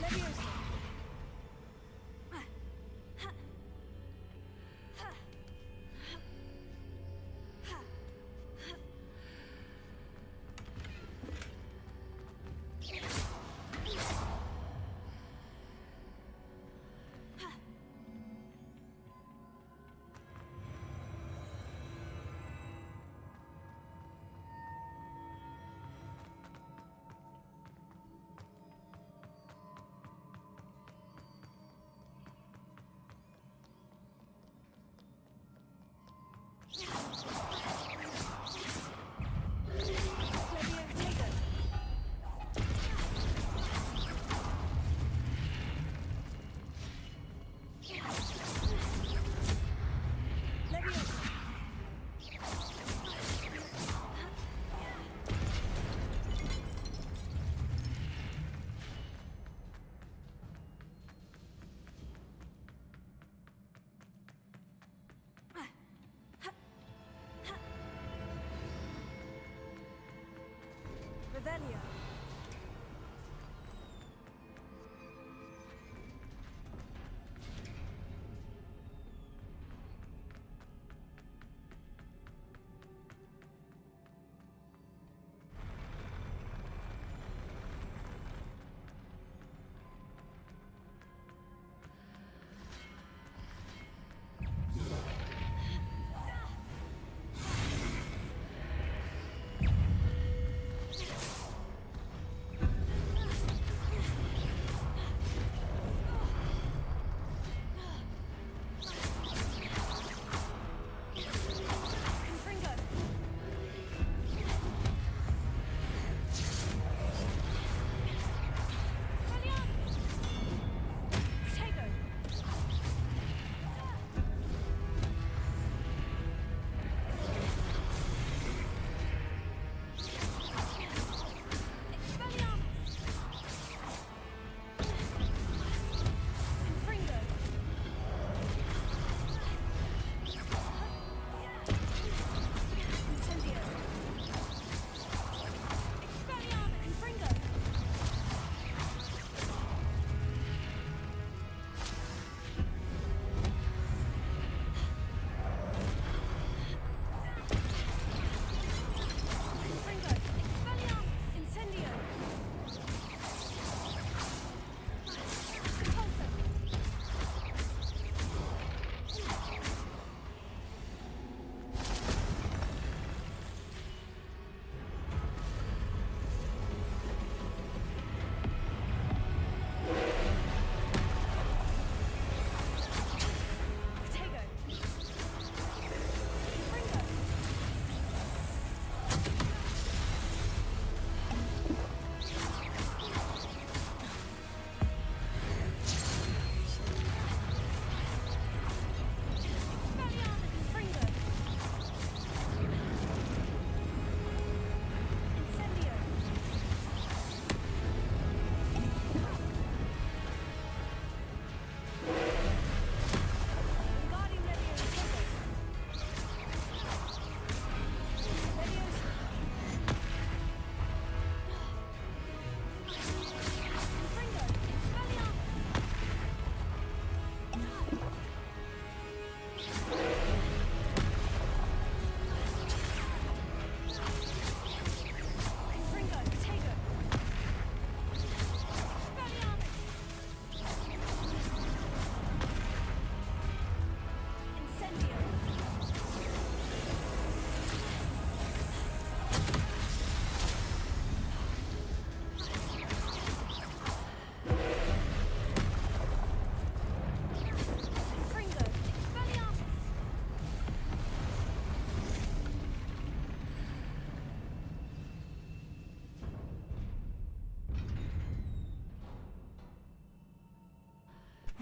Leviosa. Revelio.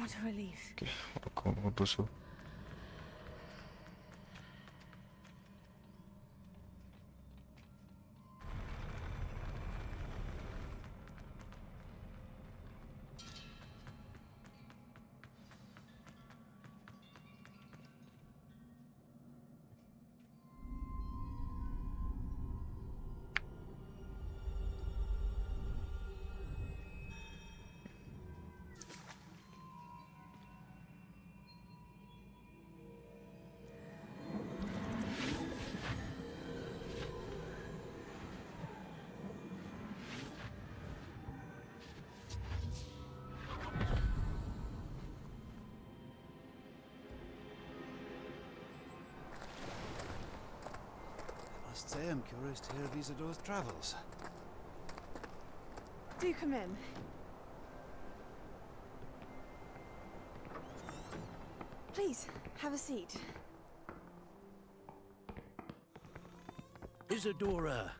What a relief. Okay, udah busuk. Must say I'm curious to hear of Isadore's travels. Do come in. Please, have a seat. Isadora,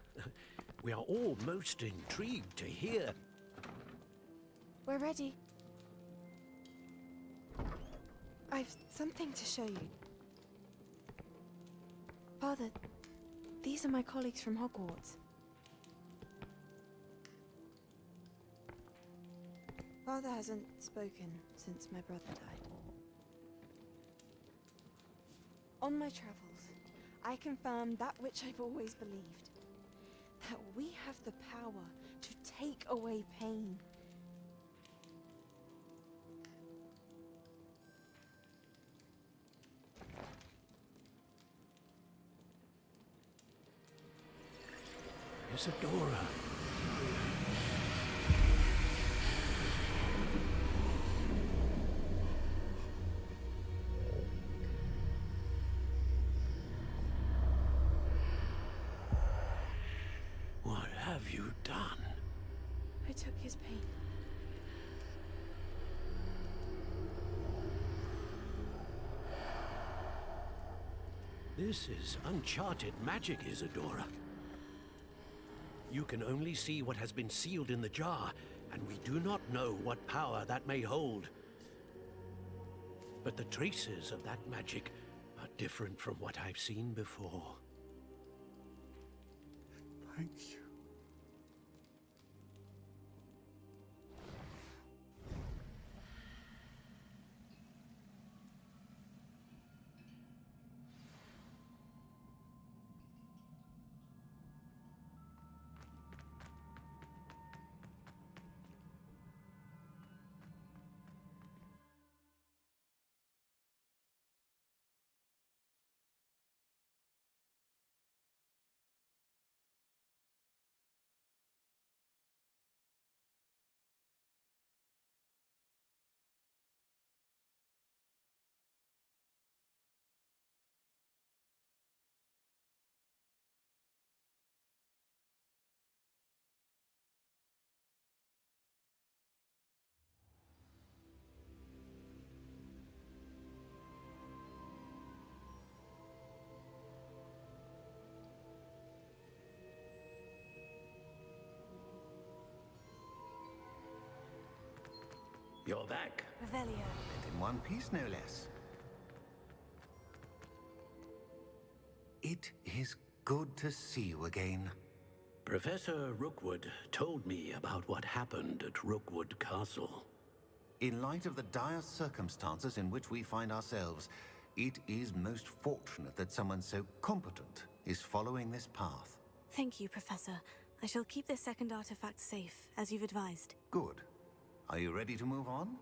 we are all most intrigued to hear. We're ready. I've something to show you. Father, these are my colleagues from Hogwarts. Father hasn't spoken since my brother died. On my travels, I confirmed that which I've always believed. That we have the power to take away pain. Isadora. What have you done? I took his pain. This is uncharted magic, Isadora. You can only see what has been sealed in the jar, and we do not know what power that may hold. But the traces of that magic are different from what I've seen before. Thank you. You're back. Revelio. And in one piece, no less. It is good to see you again. Professor Rookwood told me about what happened at Rookwood Castle. In light of the dire circumstances in which we find ourselves, it is most fortunate that someone so competent is following this path. Thank you, Professor. I shall keep this second artifact safe, as you've advised. Good. Are you ready to move on?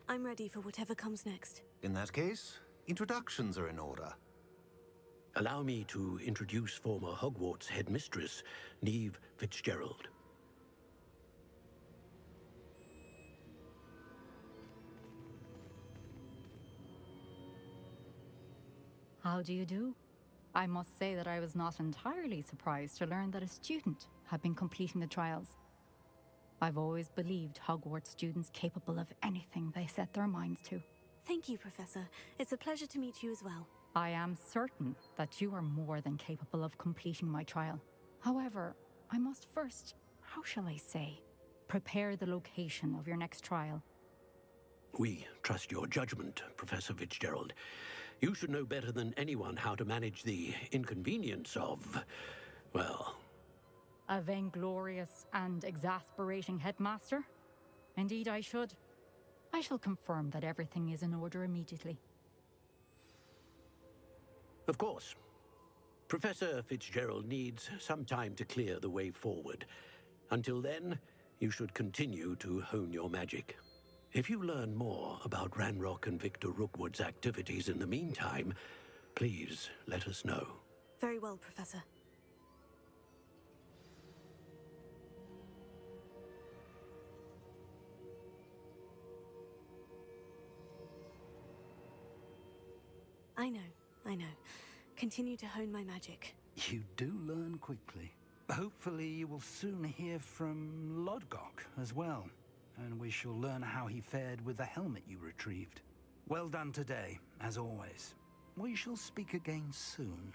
I'm ready for whatever comes next. In that case, introductions are in order. Allow me to introduce former Hogwarts headmistress, Neve Fitzgerald. How do you do? I must say that I was not entirely surprised to learn that a student had been completing the trials. I've always believed Hogwarts students capable of anything they set their minds to. Thank you, Professor. It's a pleasure to meet you as well. I am certain that you are more than capable of completing my trial. However, I must first, how shall I say, prepare the location of your next trial. We trust your judgment, Professor Fitzgerald. You should know better than anyone how to manage the inconvenience of, well... A vainglorious and exasperating headmaster? Indeed I should. I shall confirm that everything is in order immediately. Of course. Professor Fitzgerald needs some time to clear the way forward. Until then, you should continue to hone your magic. If you learn more about Ranrock and Victor Rookwood's activities in the meantime, please let us know. Very well, Professor. I know. Continue to hone my magic. You do learn quickly. Hopefully you will soon hear from Lodgok as well, and we shall learn how he fared with the helmet you retrieved. Well done today, as always. We shall speak again soon.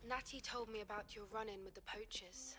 Natty told me about your run-in with the poachers.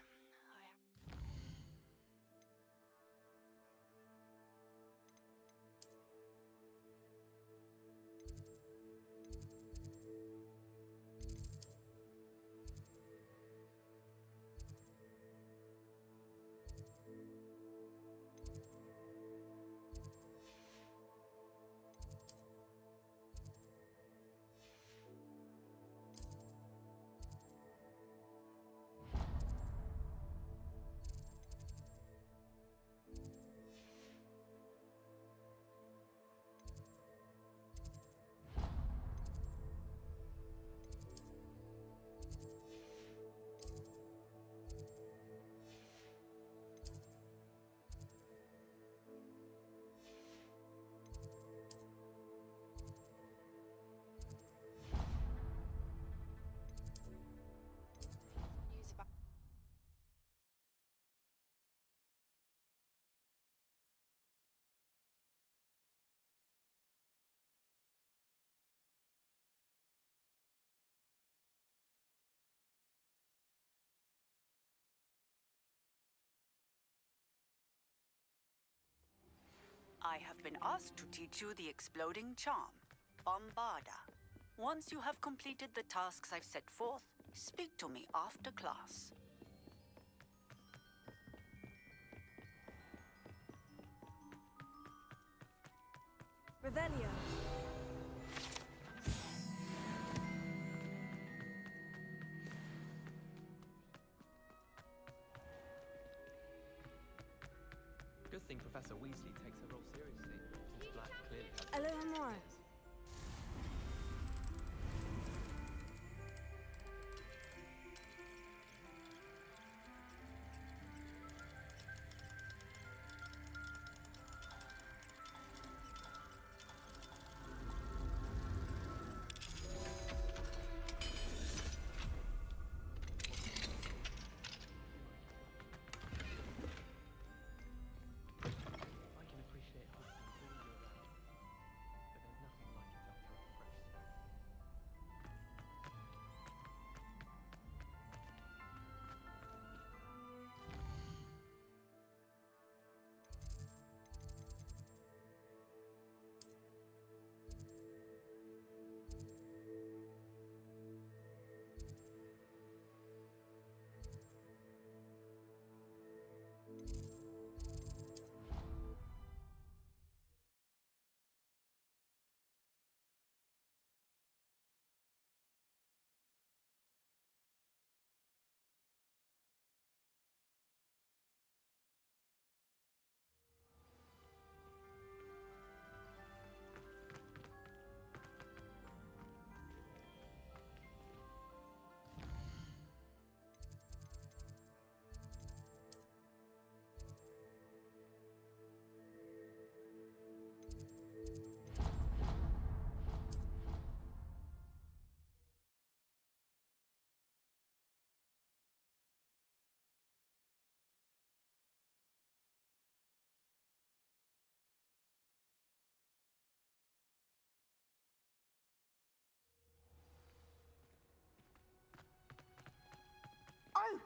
I have been asked to teach you the exploding charm, Bombarda. Once you have completed the tasks I've set forth, speak to me after class. Revelio. Good thing Professor Weasley takes her role seriously, since Black clearly has... Hello, Amora.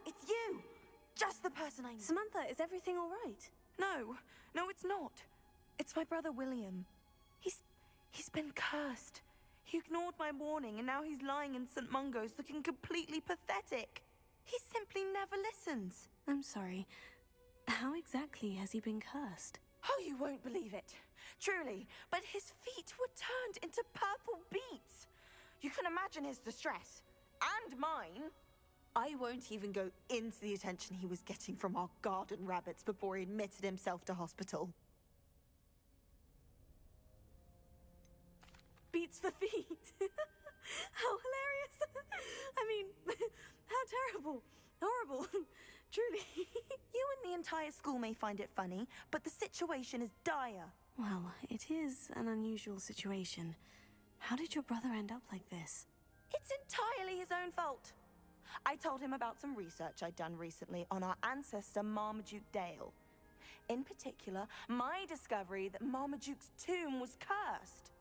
it's you! Just the person I need. Samantha, is everything all right? No, it's not. It's my brother William. He's been cursed. He ignored my warning, and now he's lying in St. Mungo's looking completely pathetic. He simply never listens. I'm sorry. How exactly has he been cursed? Oh, you won't believe it. Truly, but his feet were turned into purple beets. You can imagine his distress. And mine. I won't even go into the attention he was getting from our garden rabbits before he admitted himself to hospital. Beats for feet. How hilarious. I mean, how terrible. Horrible. Truly. You and the entire school may find it funny, but the situation is dire. Well, it is an unusual situation. How did your brother end up like this? It's entirely his own fault. I told him about some research I'd done recently on our ancestor Marmaduke Dale. In particular, my discovery that Marmaduke's tomb was cursed.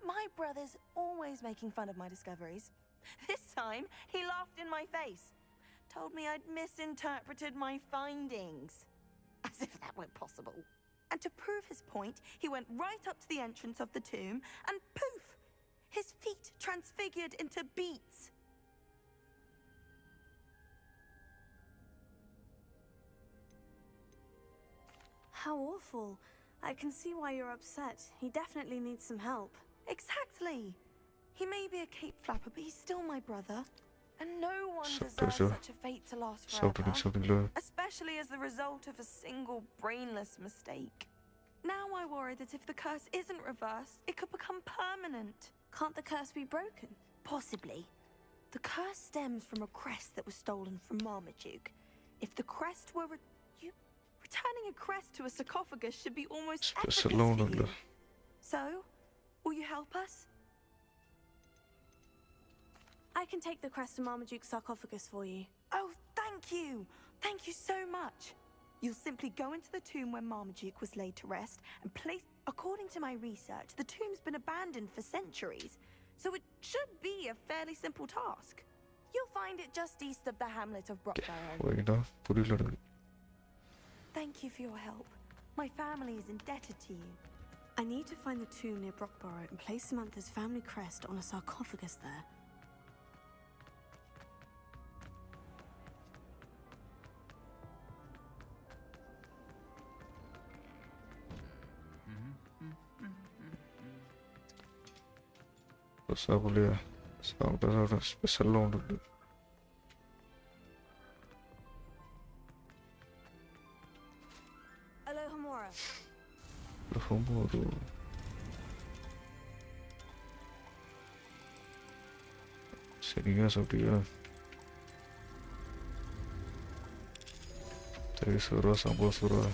My brother's always making fun of my discoveries. This time, he laughed in my face. Told me I'd misinterpreted my findings. As if that weren't possible. And to prove his point, he went right up to the entrance of the tomb and poof! His feet transfigured into beets. How awful. I can see why you're upset. He definitely needs some help. Exactly. He may be a cape flapper, but he's still my brother. And no one deserves Professor. such a fate to last forever. Something. Especially as the result of a single brainless mistake. Now I worry that if the curse isn't reversed, it could become permanent. Can't the curse be broken? Possibly. The curse stems from a crest that was stolen from Marmaduke. If the crest were returning a crest to a sarcophagus should be almost effortless for you. So, will you help us? I can take the crest to Marmaduke's sarcophagus for you. Oh, thank you! Thank you so much! You'll simply go into the tomb where Marmaduke was laid to rest and place... According to my research, the tomb's been abandoned for centuries, so it should be a fairly simple task. You'll find it just east of the hamlet of Brockbarrow. Thank you for your help. My family is indebted to you. I need to find the tomb near Brockbarrow and place Samantha's family crest on a sarcophagus there. Boleh saudara special loan dulu. Alohomora. Alohomora. Seria dia. Dari surah sampai surah.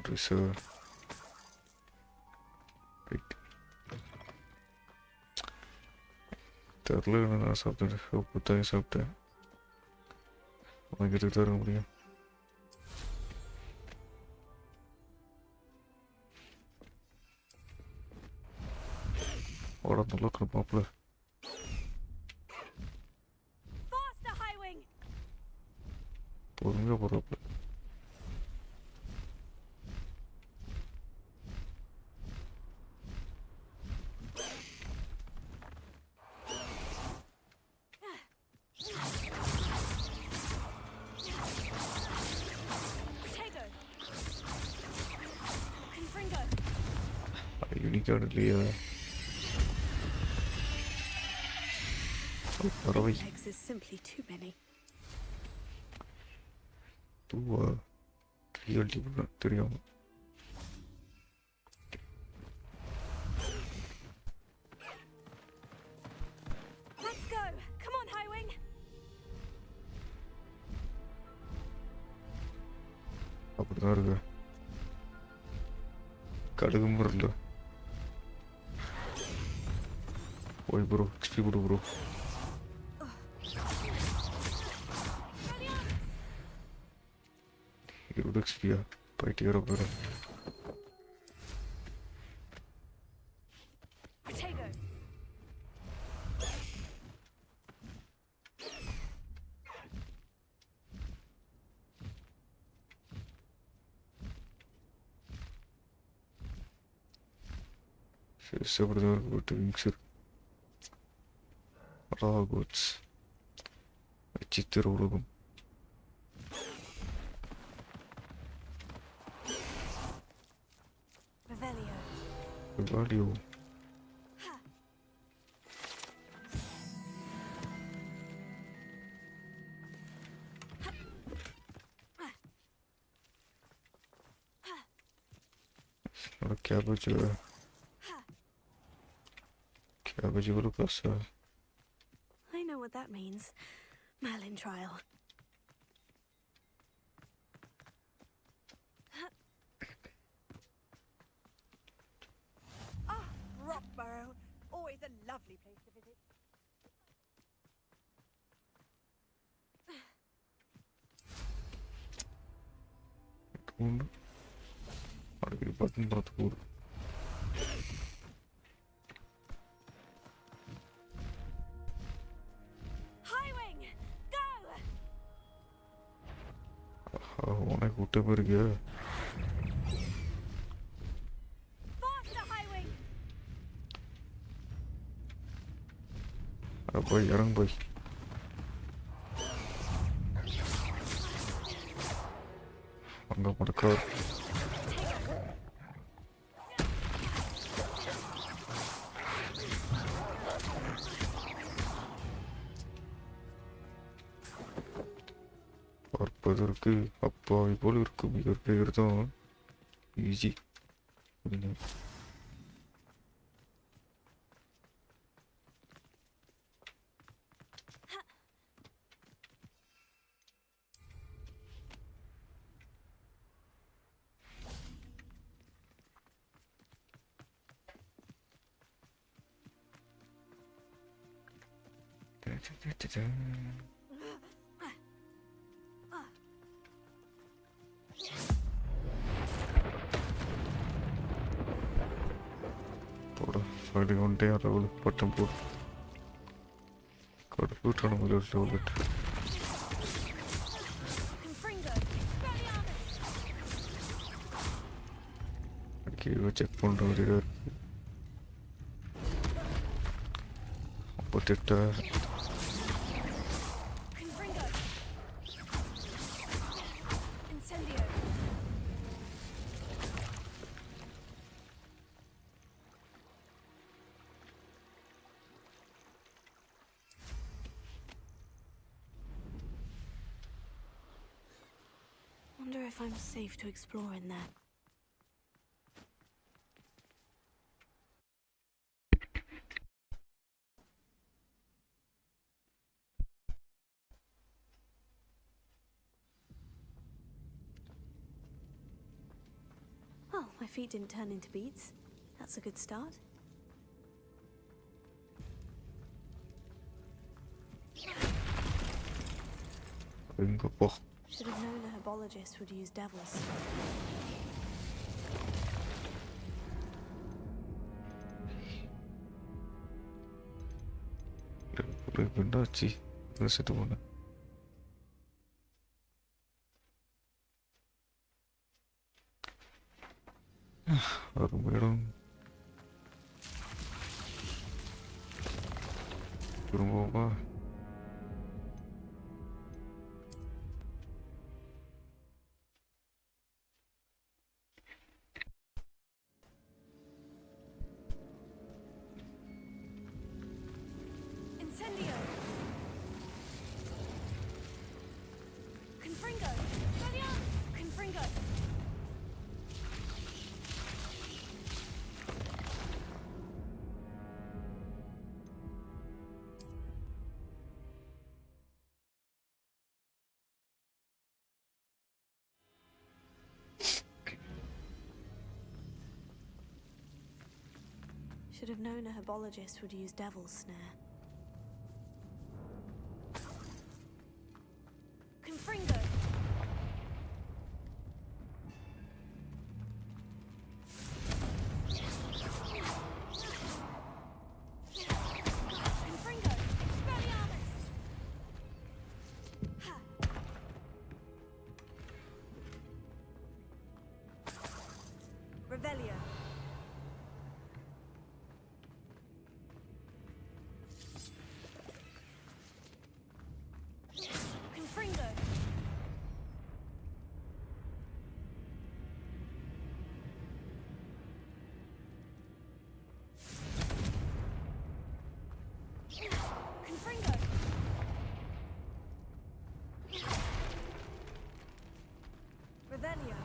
Reserve. Right. Terlalu something. Hope that is something. I get it over here. Or the local popular. Faster, Highwing! Pulling over. Legs is simply too many. കടുകും വരില്ല. പോയി bro, XP കൊടു bro. ഇവിടെ എക്സ്പിയാ പോയിട്ട് കയറാൻ പോരാ. രക്ഷപ്പെടുന്നവർക്ക് പോയിട്ട് wings Hogwarts ചിത്രമുളകും. Revelio. Cabbage. Cabbage will look us. I know what that means. Merlin trial. Rockborough, always a lovely place to visit. Button not good. Highwing, go! I go to Berger. Faster, Highwing! Boy, young boy. I'm not going to car. அதற்கு அப்பாவி போல் இருக்கும் இவர் பெயர் தான் easy. Finally one day I will put them both. Got a foot on a little bit. Okay, we checkpoint over here. Put it Wonder if I'm safe to explore in there. Well, my feet didn't turn into beads. That's a good start. Should have known a herbologist would use devils. Benarci, rasa tu mana? Aku belum. Belum apa. Should have known a herbologist would use Devil's Snare. Confringo! Confringo! Expelliarmus! Ha! Revelio. Confringo. Confringo. Revelio.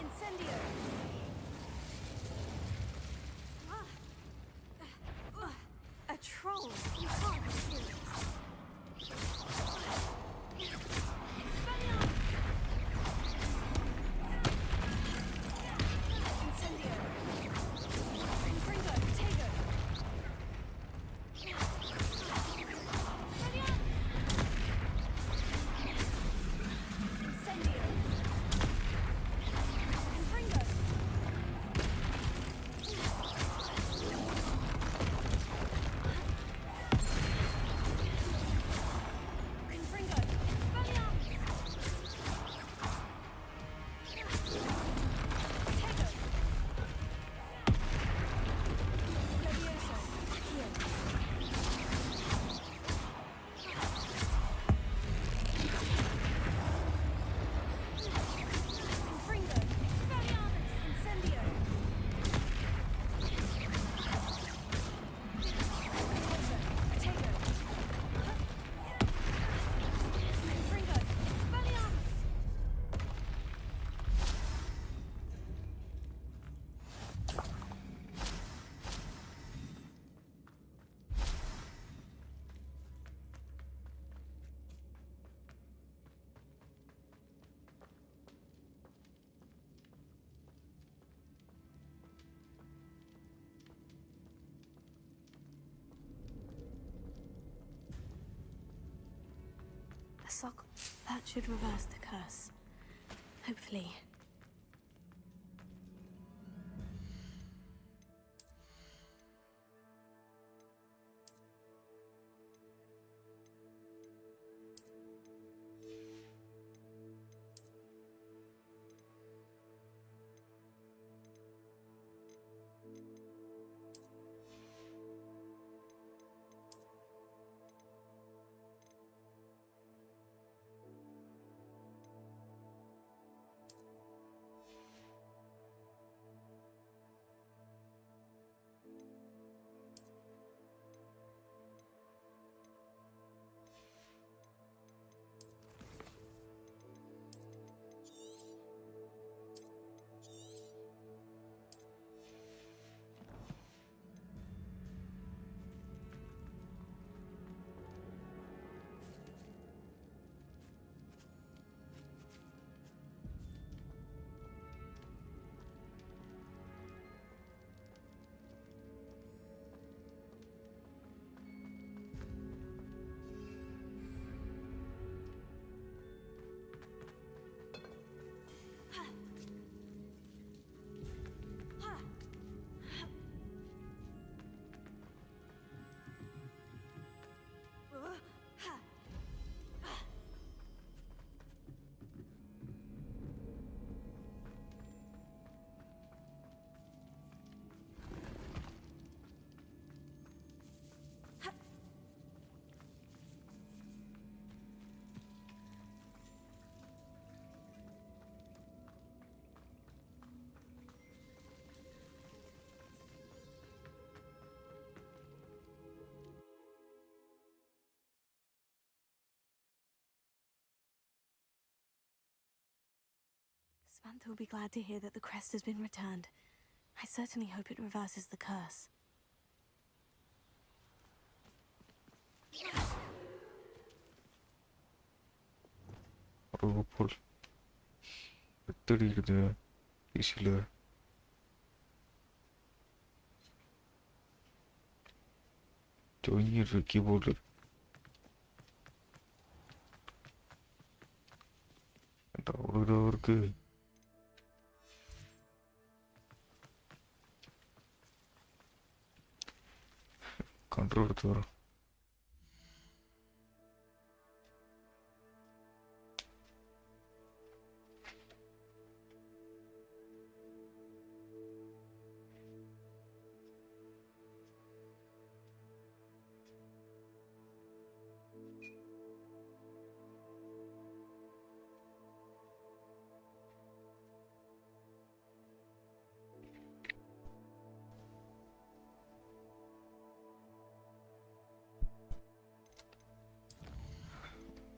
Incendio. A troll. You can't be serious. Expelliarmus. Incendio. Confringo. Tego. Expelliarmus. Incendio. Confringo. Confringo. Expelliarmus. Tego. Levioso. Accio. Confringo. Expelliarmus. Incendio. Tego. Confringo. Expelliarmus. The sock. That should reverse the curse. Hopefully. Samantha will be glad to hear that the crest has been returned. I certainly hope it reverses the curse. Roll. எடுத்துடிக்குது ஈஸியில் ஜோயிர் keyboard அவ்வளோக்கு control எடுத்து வரும்.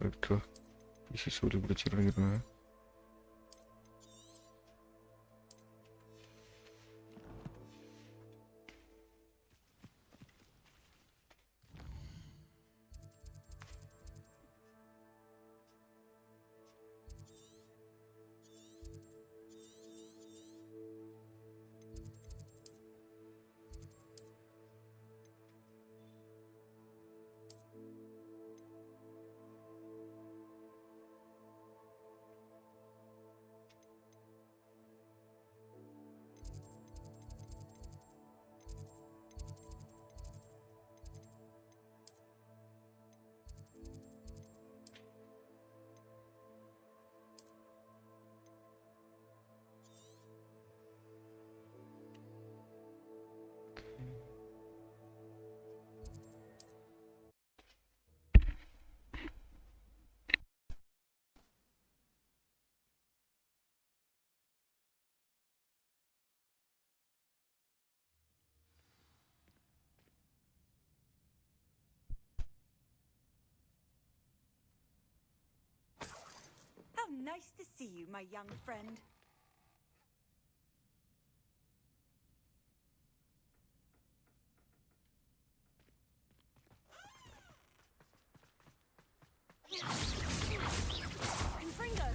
Retro. Isi sulit bercerita gitu ya. How nice to see you, my young friend. Confringo!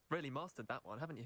Really mastered that one, haven't you?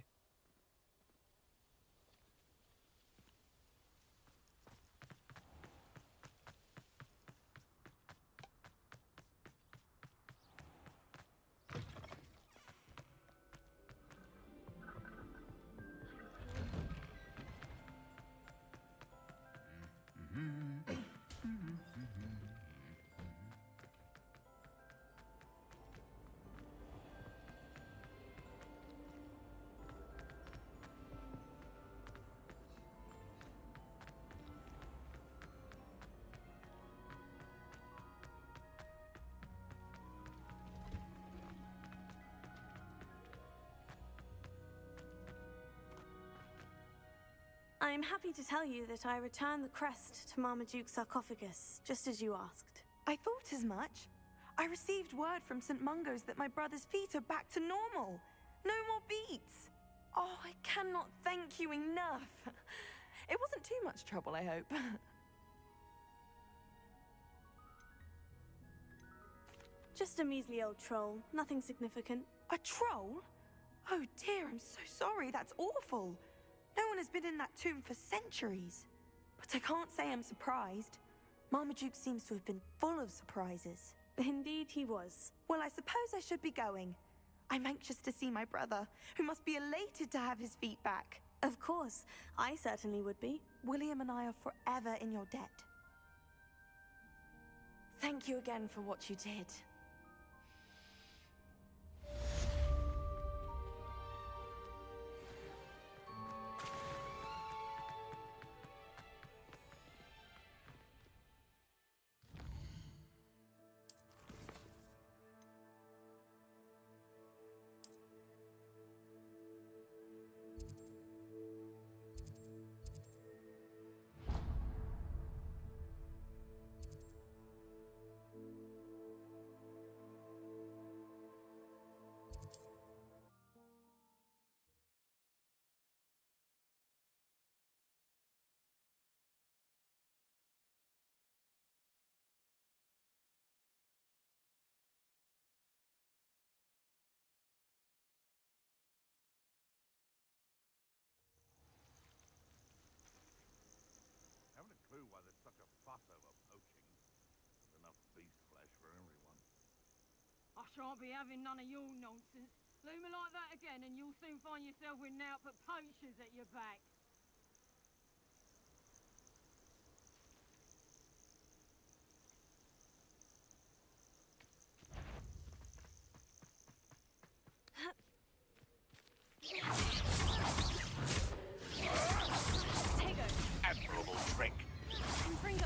I'm happy to tell you that I returned the crest to Marmaduke's sarcophagus, just as you asked. I thought as much. I received word from St. Mungo's that my brother's feet are back to normal. No more beats. Oh, I cannot thank you enough. It wasn't too much trouble, I hope. Just a measly old troll, nothing significant. A troll? Oh dear, I'm so sorry, that's awful. No one has been in that tomb for centuries. But I can't say I'm surprised. Marmaduke seems to have been full of surprises. Indeed he was. Well, I suppose I should be going. I'm anxious to see my brother, who must be elated to have his feet back. Of course, I certainly would be. William and I are forever in your debt. Thank you again for what you did. Haven't a clue why there's such a fuss over poaching. There's enough beast flesh for everyone. I shan't be having none of your nonsense. Leave me like that again and you'll soon find yourself with naught but poachers at your back. Admirable trick. Fringo.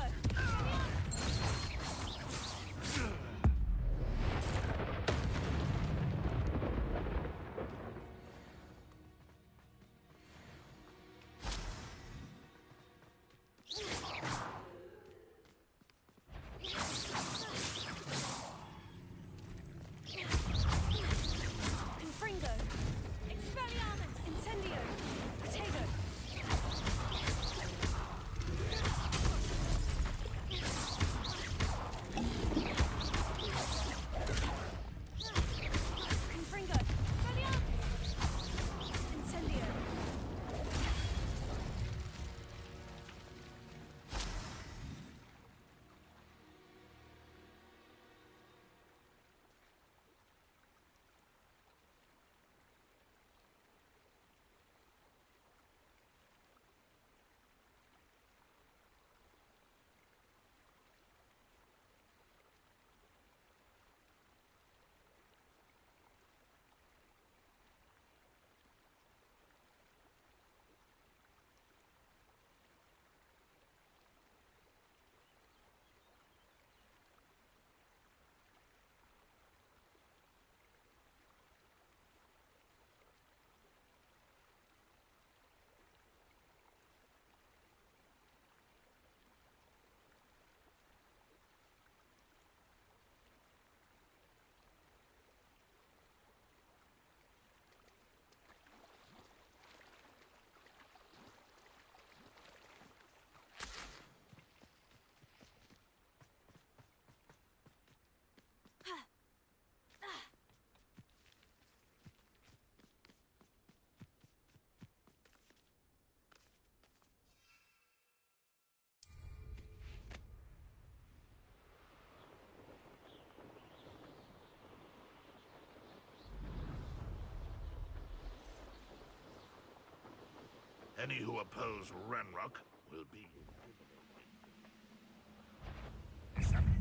Any who oppose Ranrock will be...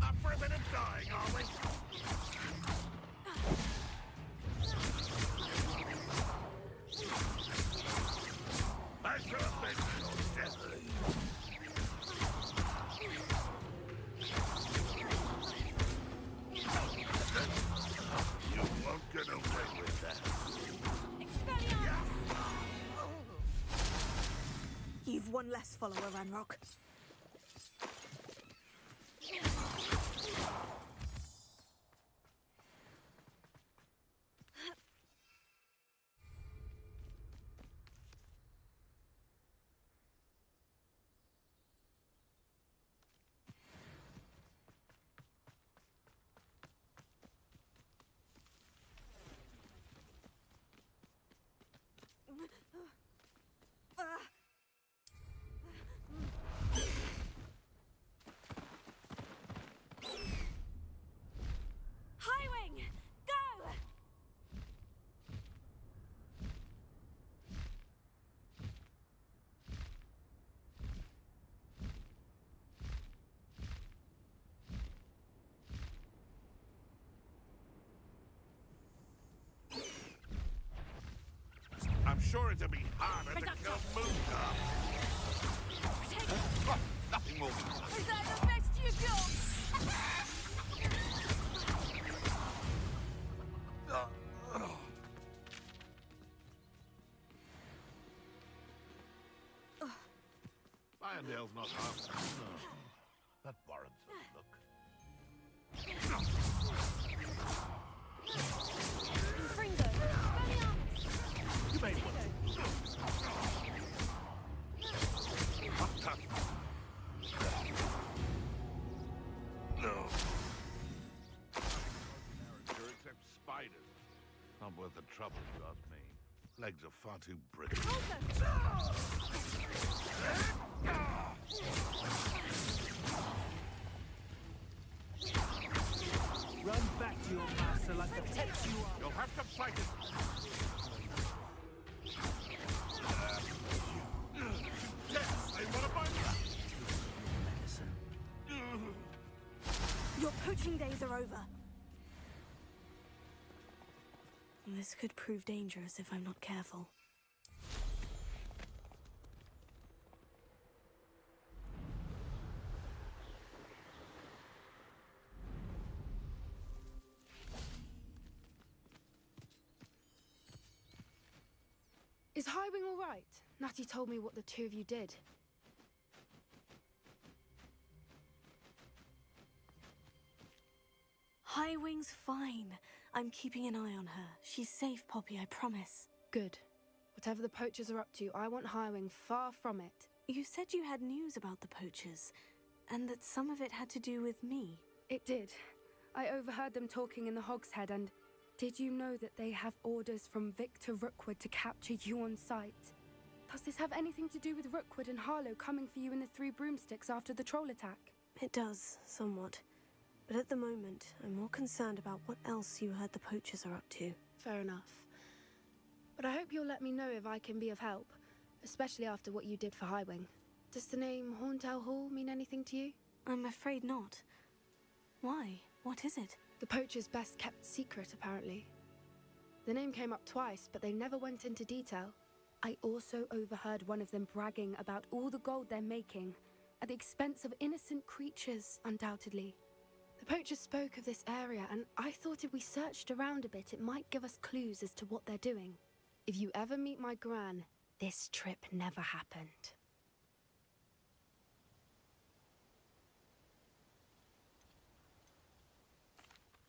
Up for a bit of dying, are we? I shall avenge your death. You won't get away with that. You've one less follower, Ranrock. Highwing, go! I'm sure it'll be harder to kill Mooncar. Nothing more. Is that the best you got? Irondale's not harmless. No. That warrants a look. Fringo, You may want No. Except spiders. Not worth the trouble, if you ask me. Legs are far too brittle. Run back to your master like the pets you are. You'll have to fight it. Yes, I want to find that. Your poaching days are over. This could prove dangerous if I'm not careful. Is Highwing all right? Natty told me what the two of you did. Highwing's fine. I'm keeping an eye on her. She's safe, Poppy, I promise. Good. Whatever the poachers are up to, I want Highwing far from it. You said you had news about the poachers, and that some of it had to do with me. It did. I overheard them talking in the Hogshead, and did you know that they have orders from Victor Rookwood to capture you on sight? Does this have anything to do with Rookwood and Harlow coming for you in the Three Broomsticks after the troll attack? It does, somewhat. But at the moment, I'm more concerned about what else you heard the poachers are up to. Fair enough. But I hope you'll let me know if I can be of help, especially after what you did for Highwing. Does the name Horntail Hall mean anything to you? I'm afraid not. Why? What is it? The poachers' best kept secret, apparently. The name came up twice, but they never went into detail. I also overheard one of them bragging about all the gold they're making, at the expense of innocent creatures, undoubtedly. The poachers spoke of this area, and I thought if we searched around a bit, it might give us clues as to what they're doing. If you ever meet my gran, this trip never happened.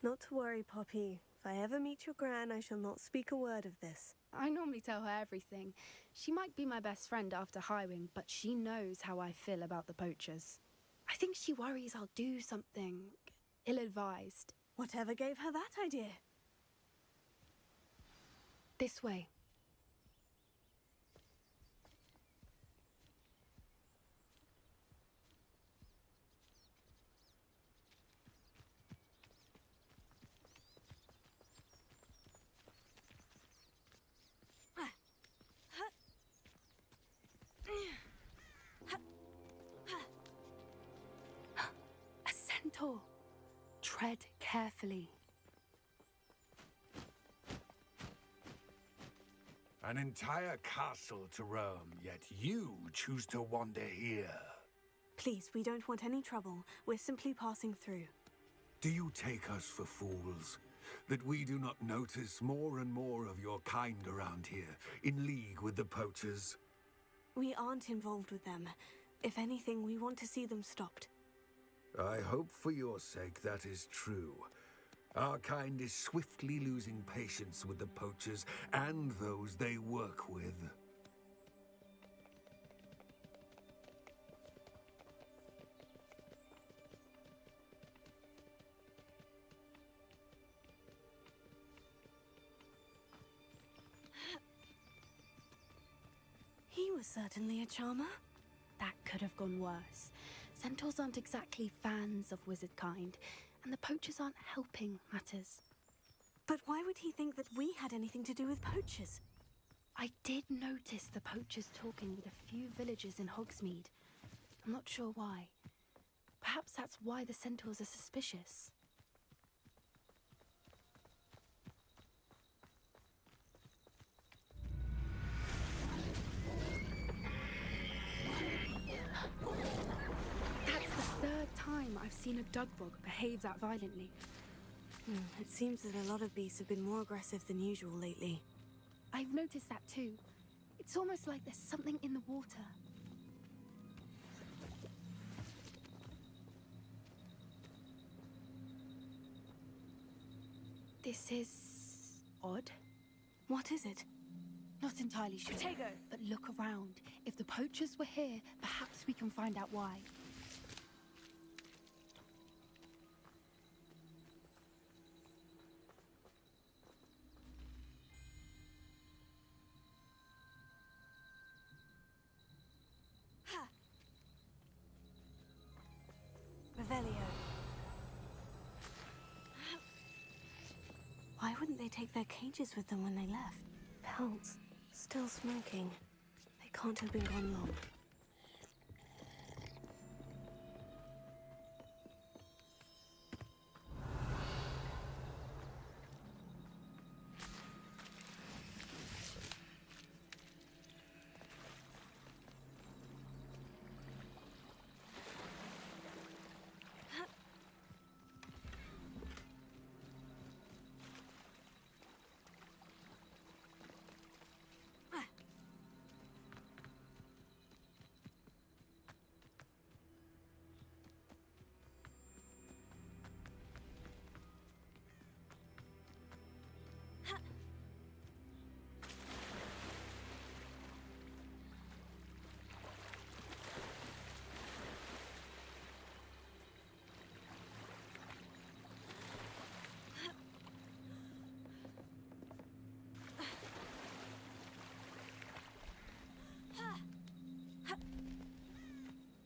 Not to worry, Poppy. If I ever meet your gran, I shall not speak a word of this. I normally tell her everything. She might be my best friend after Highwing, but she knows how I feel about the poachers. I think she worries I'll do something ill-advised. Whatever gave her that idea? This way. Tread carefully. An entire castle to roam, yet you choose to wander here. Please, we don't want any trouble. We're simply passing through. Do you take us for fools? That we do not notice more and more of your kind around here, in league with the poachers? We aren't involved with them. If anything, we want to see them stopped. I hope for your sake that is true. Our kind is swiftly losing patience with the poachers and those they work with. He was certainly a charmer. That could have gone worse. Centaurs aren't exactly fans of wizard kind, and the poachers aren't helping matters. But why would he think that we had anything to do with poachers? I did notice the poachers talking with a few villagers in Hogsmeade. I'm not sure why. Perhaps that's why the centaurs are suspicious. That's the third time I've seen a dugbog behave that violently. It seems that a lot of beasts have been more aggressive than usual lately. I've noticed that too. It's almost like there's something in the water. This is odd. What is it? Not entirely sure. Potato! But look around. If the poachers were here, perhaps we can find out why. Why wouldn't they take their cages with them when they left? Pelts, still smoking. They can't have been gone long.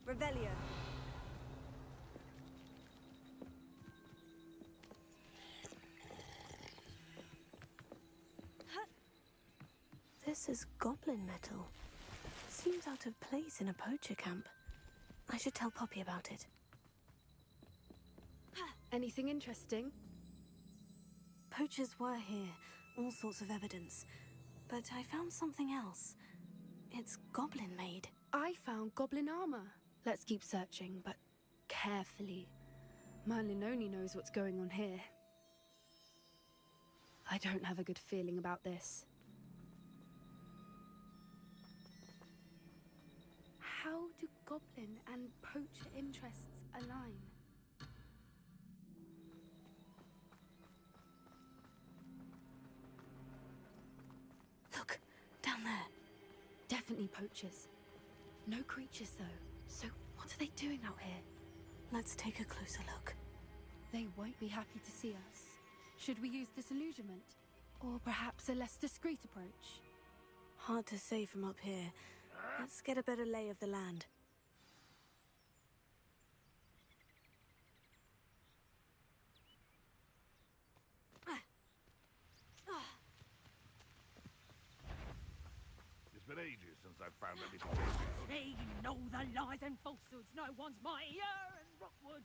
Revelio. This is goblin metal. Seems out of place in a poacher camp. I should tell Poppy about it. Anything interesting? Poachers were here, all sorts of evidence. But I found something else. It's goblin-made. I found goblin armor. Let's keep searching, but carefully. Merlin only knows what's going on here. I don't have a good feeling about this. How do goblin and poacher interests align? Look, down there. Definitely poachers. No creatures, though. So what are they doing out here? Let's take a closer look. They won't be happy to see us. Should we use disillusionment? Or perhaps a less discreet approach? Hard to say from up here. Let's get a better lay of the land. It's been ages since I've found anything. They know the lies and falsehoods no one's mightier and Rockwood.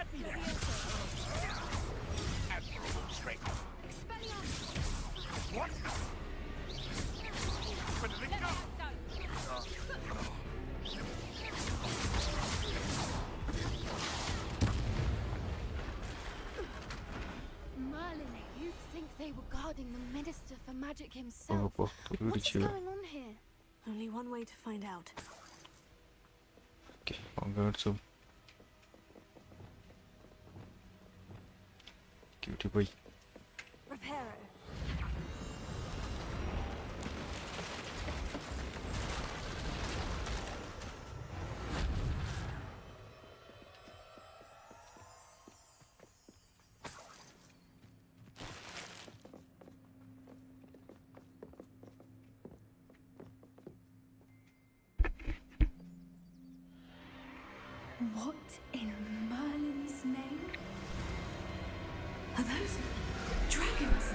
had me there. Admirable strength. What? Where did it go? Merlin, you'd think they were guarding the Minister for Magic himself. What's going on here? Only one way to find out. Okay, I'll go some. Cutie boy. Reparo. What in Merlin's name? Are those dragons?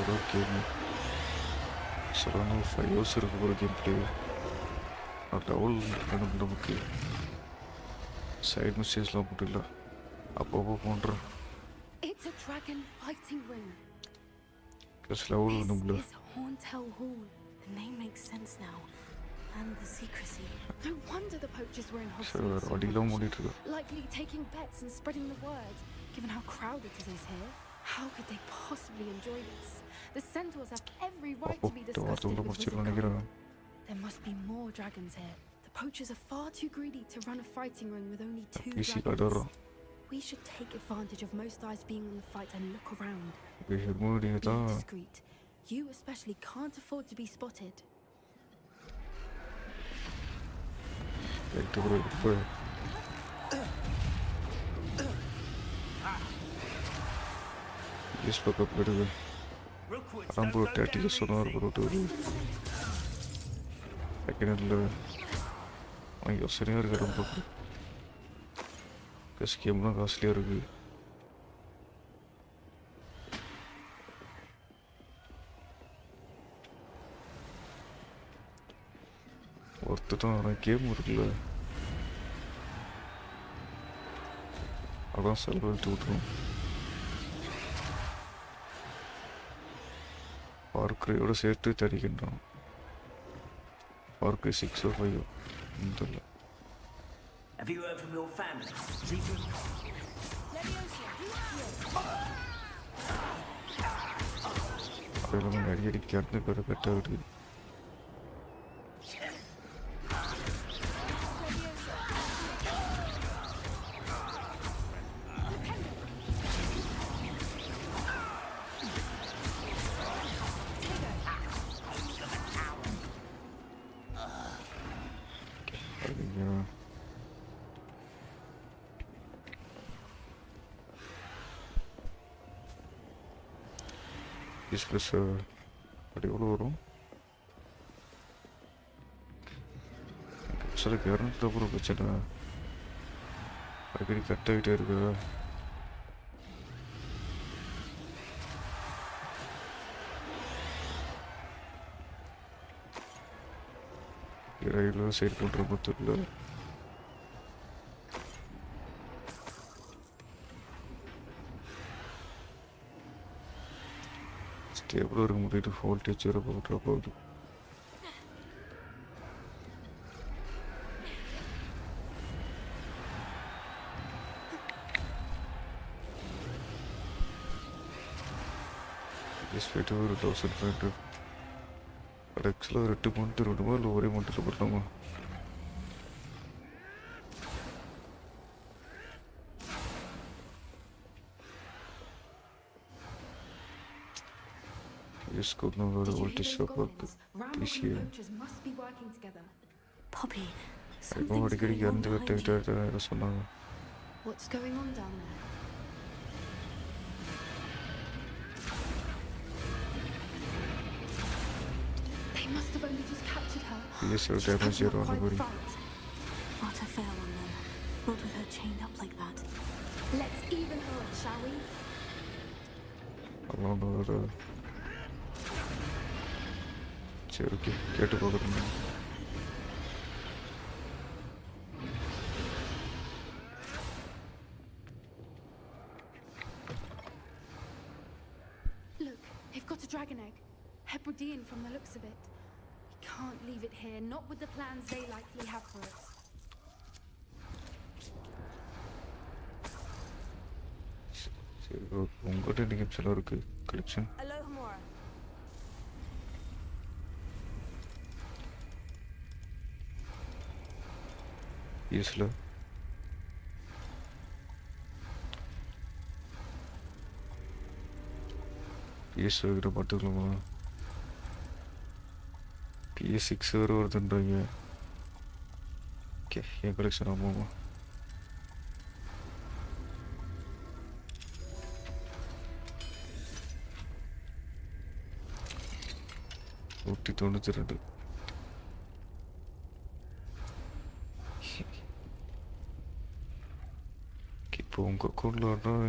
Okay. So I don't know if I also remember gameplay. Not all நமக்கு side missions லாம் முடியல. அப்பப்போ போன்ற It's a dragon fighting ring. This is Horntail Hall. The name makes sense now. And the secrecy. No wonder the poachers were in Hogwarts so much. Likely taking bets and spreading the word. Given how crowded it is here, how could they possibly enjoy this? The centaurs have every right to be disgusted with wizardry. There must be more dragons here. The poachers are far too greedy to run a fighting ring with only 2 dragons. We should take advantage of most eyes being on the fight and look around. Be discreet. You especially can't afford to be spotted. Yes, pick up better. I'm going to take this sonar, but I can I was sitting here. Because game not costly or worth it on a game or I don't sell well to Far Cry or say to 30 now. Far Cry 6 or 5. Have you heard from your family? I'm ready to get the better. This was what do you know? So the current double of which I can cut it here. Here I will say control. Stable removed voltage about this fit over 1500 but accelerate to month to over a month to Just could not go to voltage shop this year. Poppy, I don't want to get into the What's going on down there? They must have only just captured her. Yes, sir, damage your own body. Not a fair one, though. Not with her chained up like that. Let's even her up, shall we? I don't know. சரி okay கேட்டு பார்க்குறேன். Look, they've got a dragon egg. Hebridean from the looks of it. We can't leave it here, not with the plans they likely have for us. சரி okay உங்கள்கிட்ட இன்றைக்கி எல்லாம் இருக்குது collection. ஈஸில் PS வைக்கிற பார்த்துக்கலாமா? PS6 வேறு வருதுன்றாங்க. Okay என் collection ஆமாம்மா. நூற்றி 92. இப்போ உங்கள் அக்கௌண்ட்டில் ஆனால்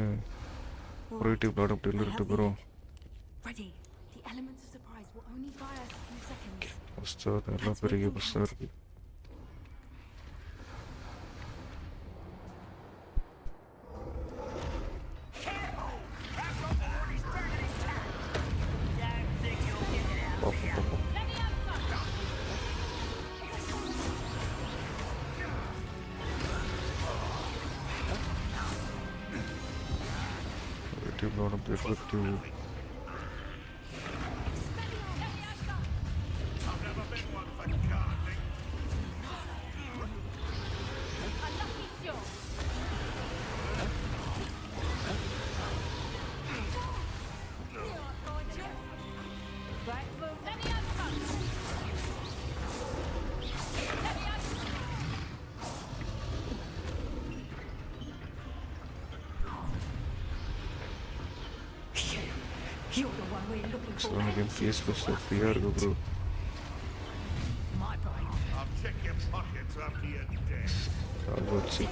ப்ரைவேட்டிவ் ப்ளாட் அப்படி இல்லை 2 பேரும். பஸ்ஸாக அதெல்லாம் பெரிய பஸ்ஸாக இருக்குது. Soalnya game PS pasti VR gue bro. Salut sih.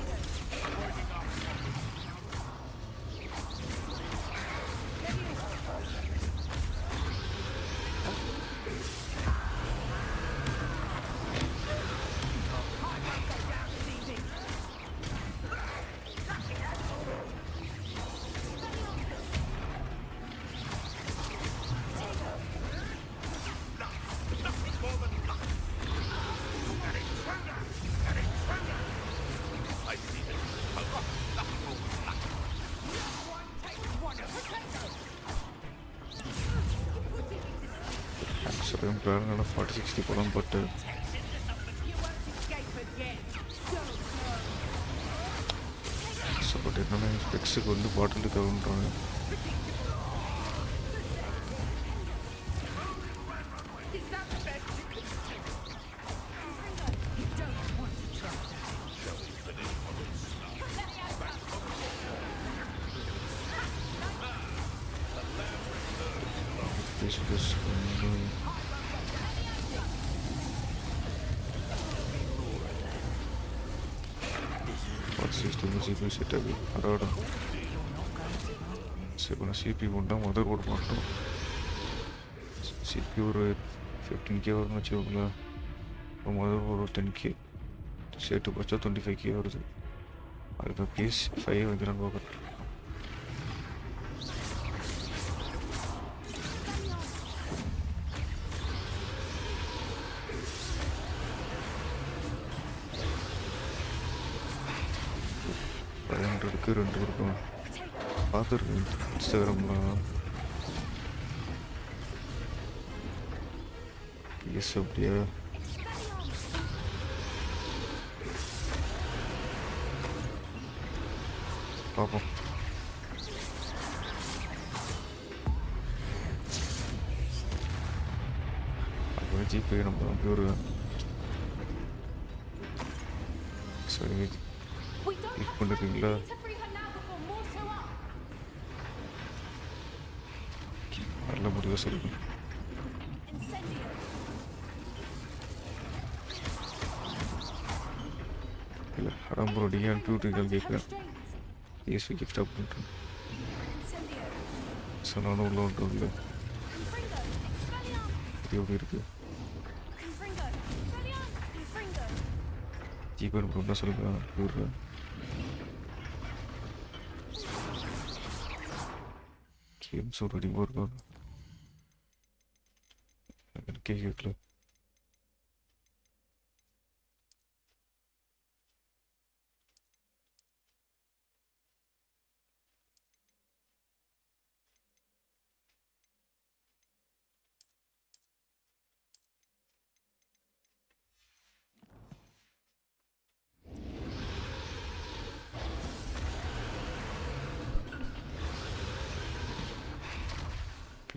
Sering berangkat 40-60 polan pada seperti namanya specs കൊണ്ട് bottle തകർന്നിട്ടാണ്. CPU set ஆகி அதோட இப்போ CPU உண்டா மதர்போர்டு மட்டும் CPU ஒரு 15K வரும்னு வச்சுக்கோங்களேன். இப்போ மதர்போர்டு ஒரு 10K சேர்த்து பச்சா 25K வருது. அதுக்கு PS5 வைக்கிறான்னு பார்க்குறேன். ரெண்டு இருக்கும் பார்த்துருக்கேன் இன்ஸ்டாகிராமில். எஸ் அப்படியா பார்ப்போம். அப்போ ஜிபே நம்ம அப்படி ஒரு சரி கிளிக் பண்ணிருக்கீங்களா? நல்ல முடிவாக சொல்லுங்க. இல்லை அடம்புறம் டிஎன் டியூட்டோரியல் கேட்குறேன். ESP கிஃப்ட் அப் பண்ணுறேன். ஸோ நானும் உள்ள ஒன்றும் இல்லை. எப்படி இருக்குது ஜிபன் ப்ரோ என்ன சொல்லுங்க இவரு கேம்ஸ் ரெடி இருக்கும் எனக்கே கேட்கல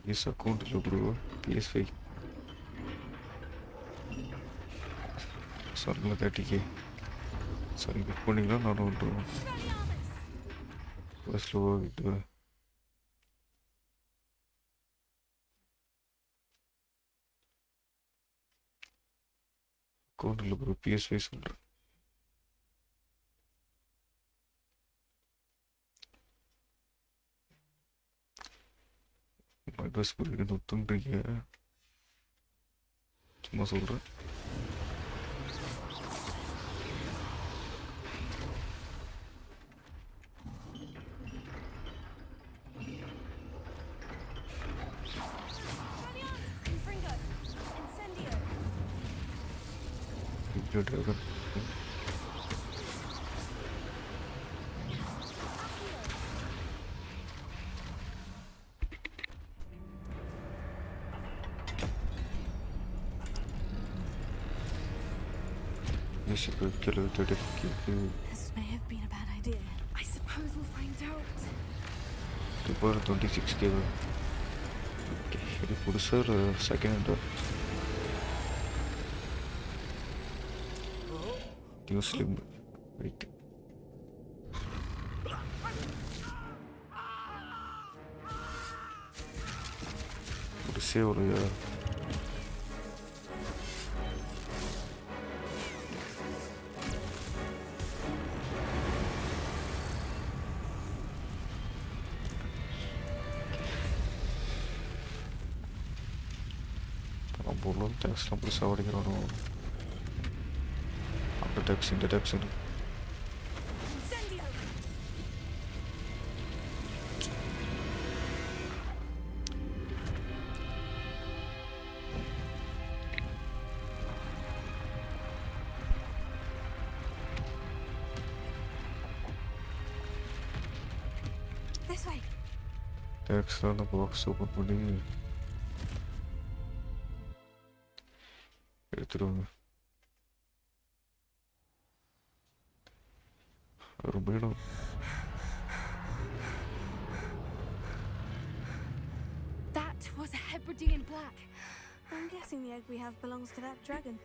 PS account இல்ல ப்ரோ PS5 சொல்லுங்க 30K சரி புக் பண்ணிங்களா நானும் வந்துடுவேன் ஸ்லோவாக விட்டு அக்கௌண்ட் இல்லை ப்ரோ PS5 சொல்கிறேன் அட்வைஸ் புரியுது ஒத்துன்றீங்க சும்மா சொல்கிறேன் Dragon. This may have been a bad idea. I suppose we'll find out. 26K. Okay, இது புதுசா second hand new slim right புதுசே ஒரு Bolon teks lang sa wali ko no. Ang text in the depths in. This way. Text lang na box open mo din. எடுத்துருவாங்க ரொம்ப இடம் That was a Hebridean black. I'm guessing the egg we have belongs to that dragon.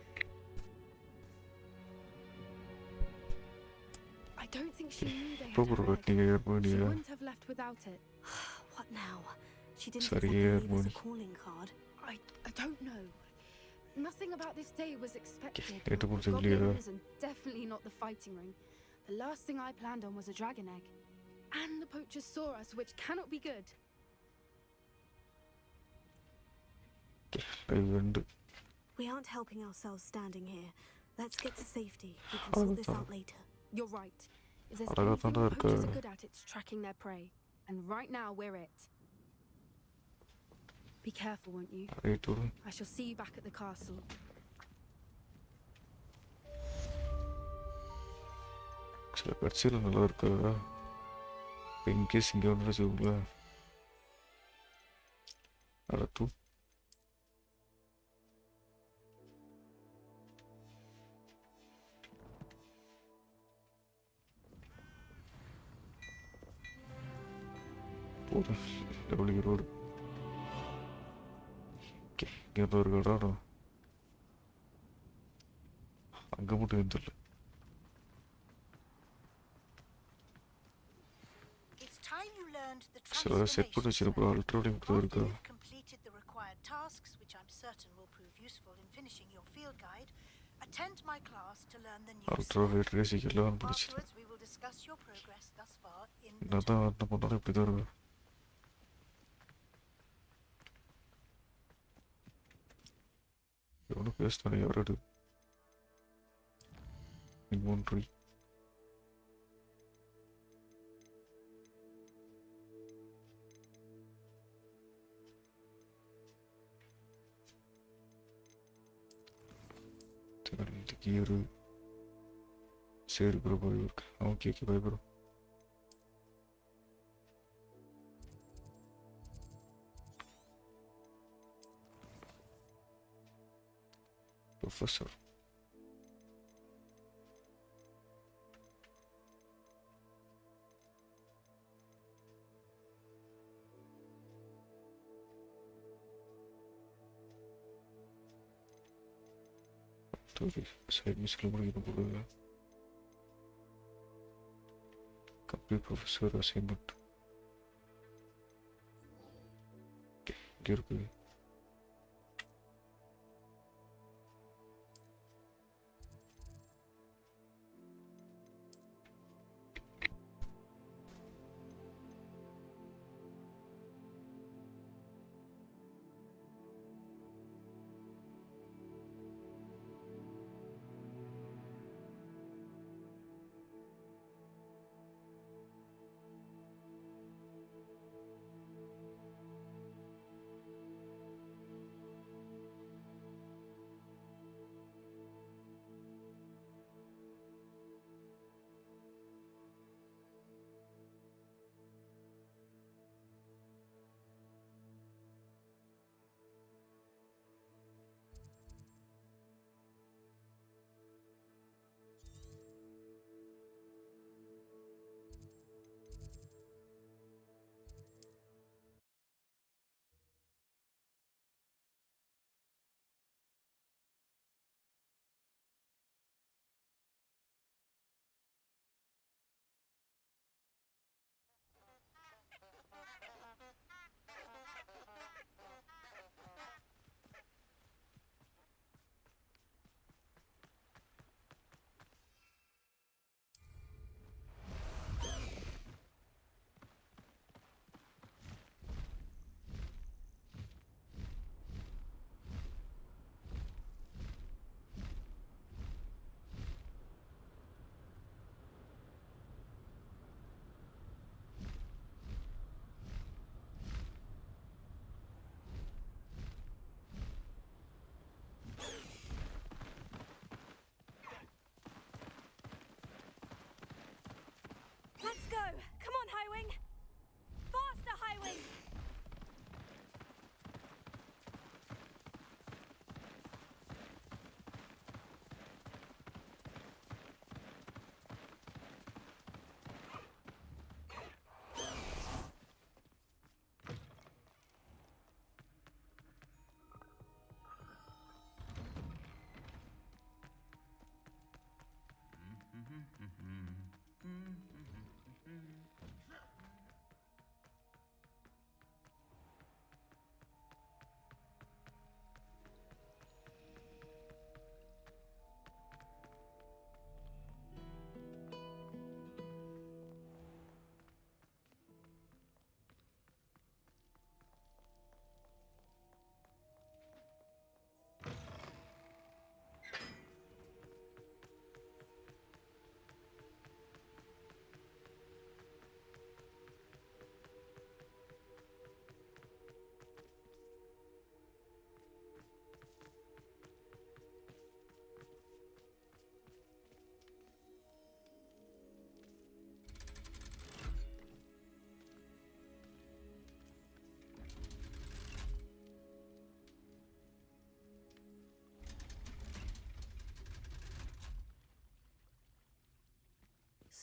I don't think she knew they had her egg. She wouldn't have left without it. What now? She didn't Sorry, exactly leave us a calling card. I don't know. Nothing about this day was expected. It was Goblins and definitely not the fighting ring. The last thing I planned on was a dragon egg. And the poachers saw us, which cannot be good. We aren't helping ourselves standing here. Let's get to safety. We can sort this out later. You're right. If there's anything the poachers are good at, it's tracking their prey. And right now, we're it. Be careful, won't you? I shall see you back at the castle. சில கட்சியில் நல்லா இருக்கா in case இங்கே வந்து வச்சுக்கோங்களா நடத்தும் போதும் double road இங்கே ஒரு கடை அங்கே மட்டும் இருந்துடல சில செட் பண்ணி வச்சிருப்போம் அல்ட்ராடி மட்டும் இருக்கா அல்ட்ரா வெயிட் ரேசிங் எல்லாம் பிடிச்சி என்னதான் என்ன பண்ணாலும் இப்படி தான் இருக்கும் எவ்வளோ பேசினானே யாராடு inventory. The gear. Save bro, work. Okay, bye bro. Professor. Side mission complete professor assignment. Gear. Let's go! Come on, Highwing! Faster, Highwing!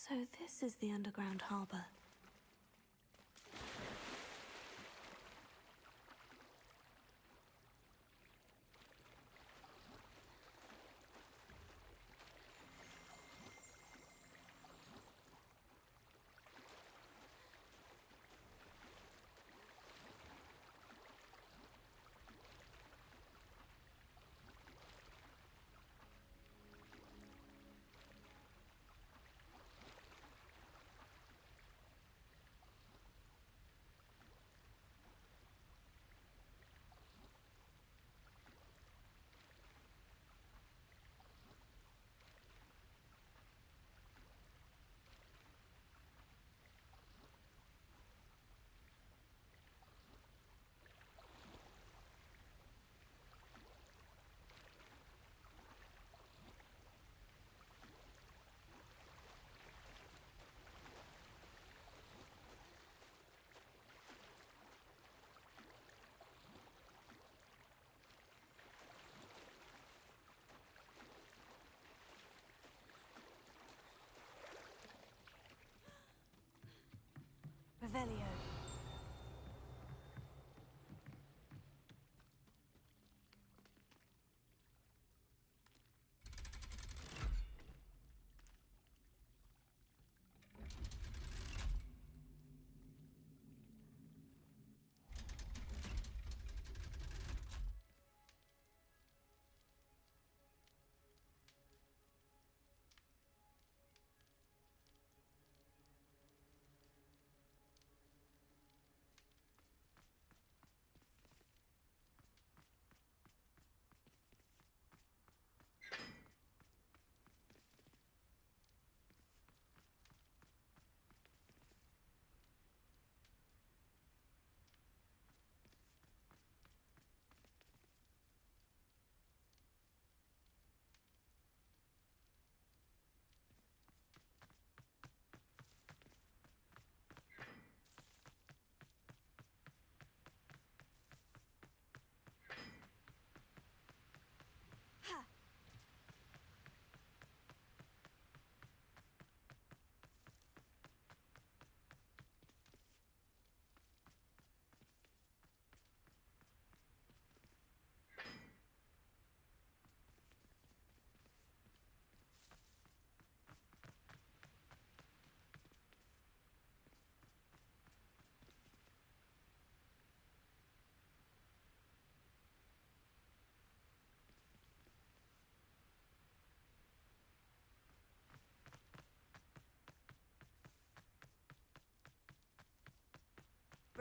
So this is the underground harbor. Revelio.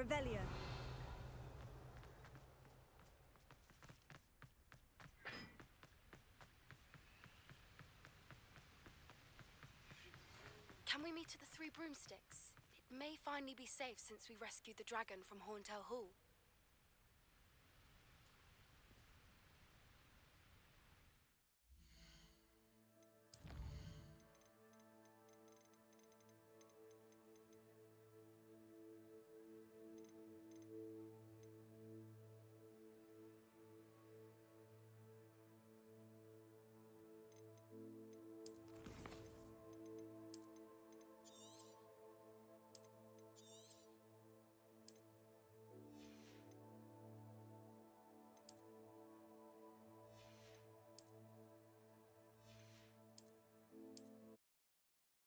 Revelio. Can we meet at the Three Broomsticks? It may finally be safe since we rescued the dragon from Horntail Hall.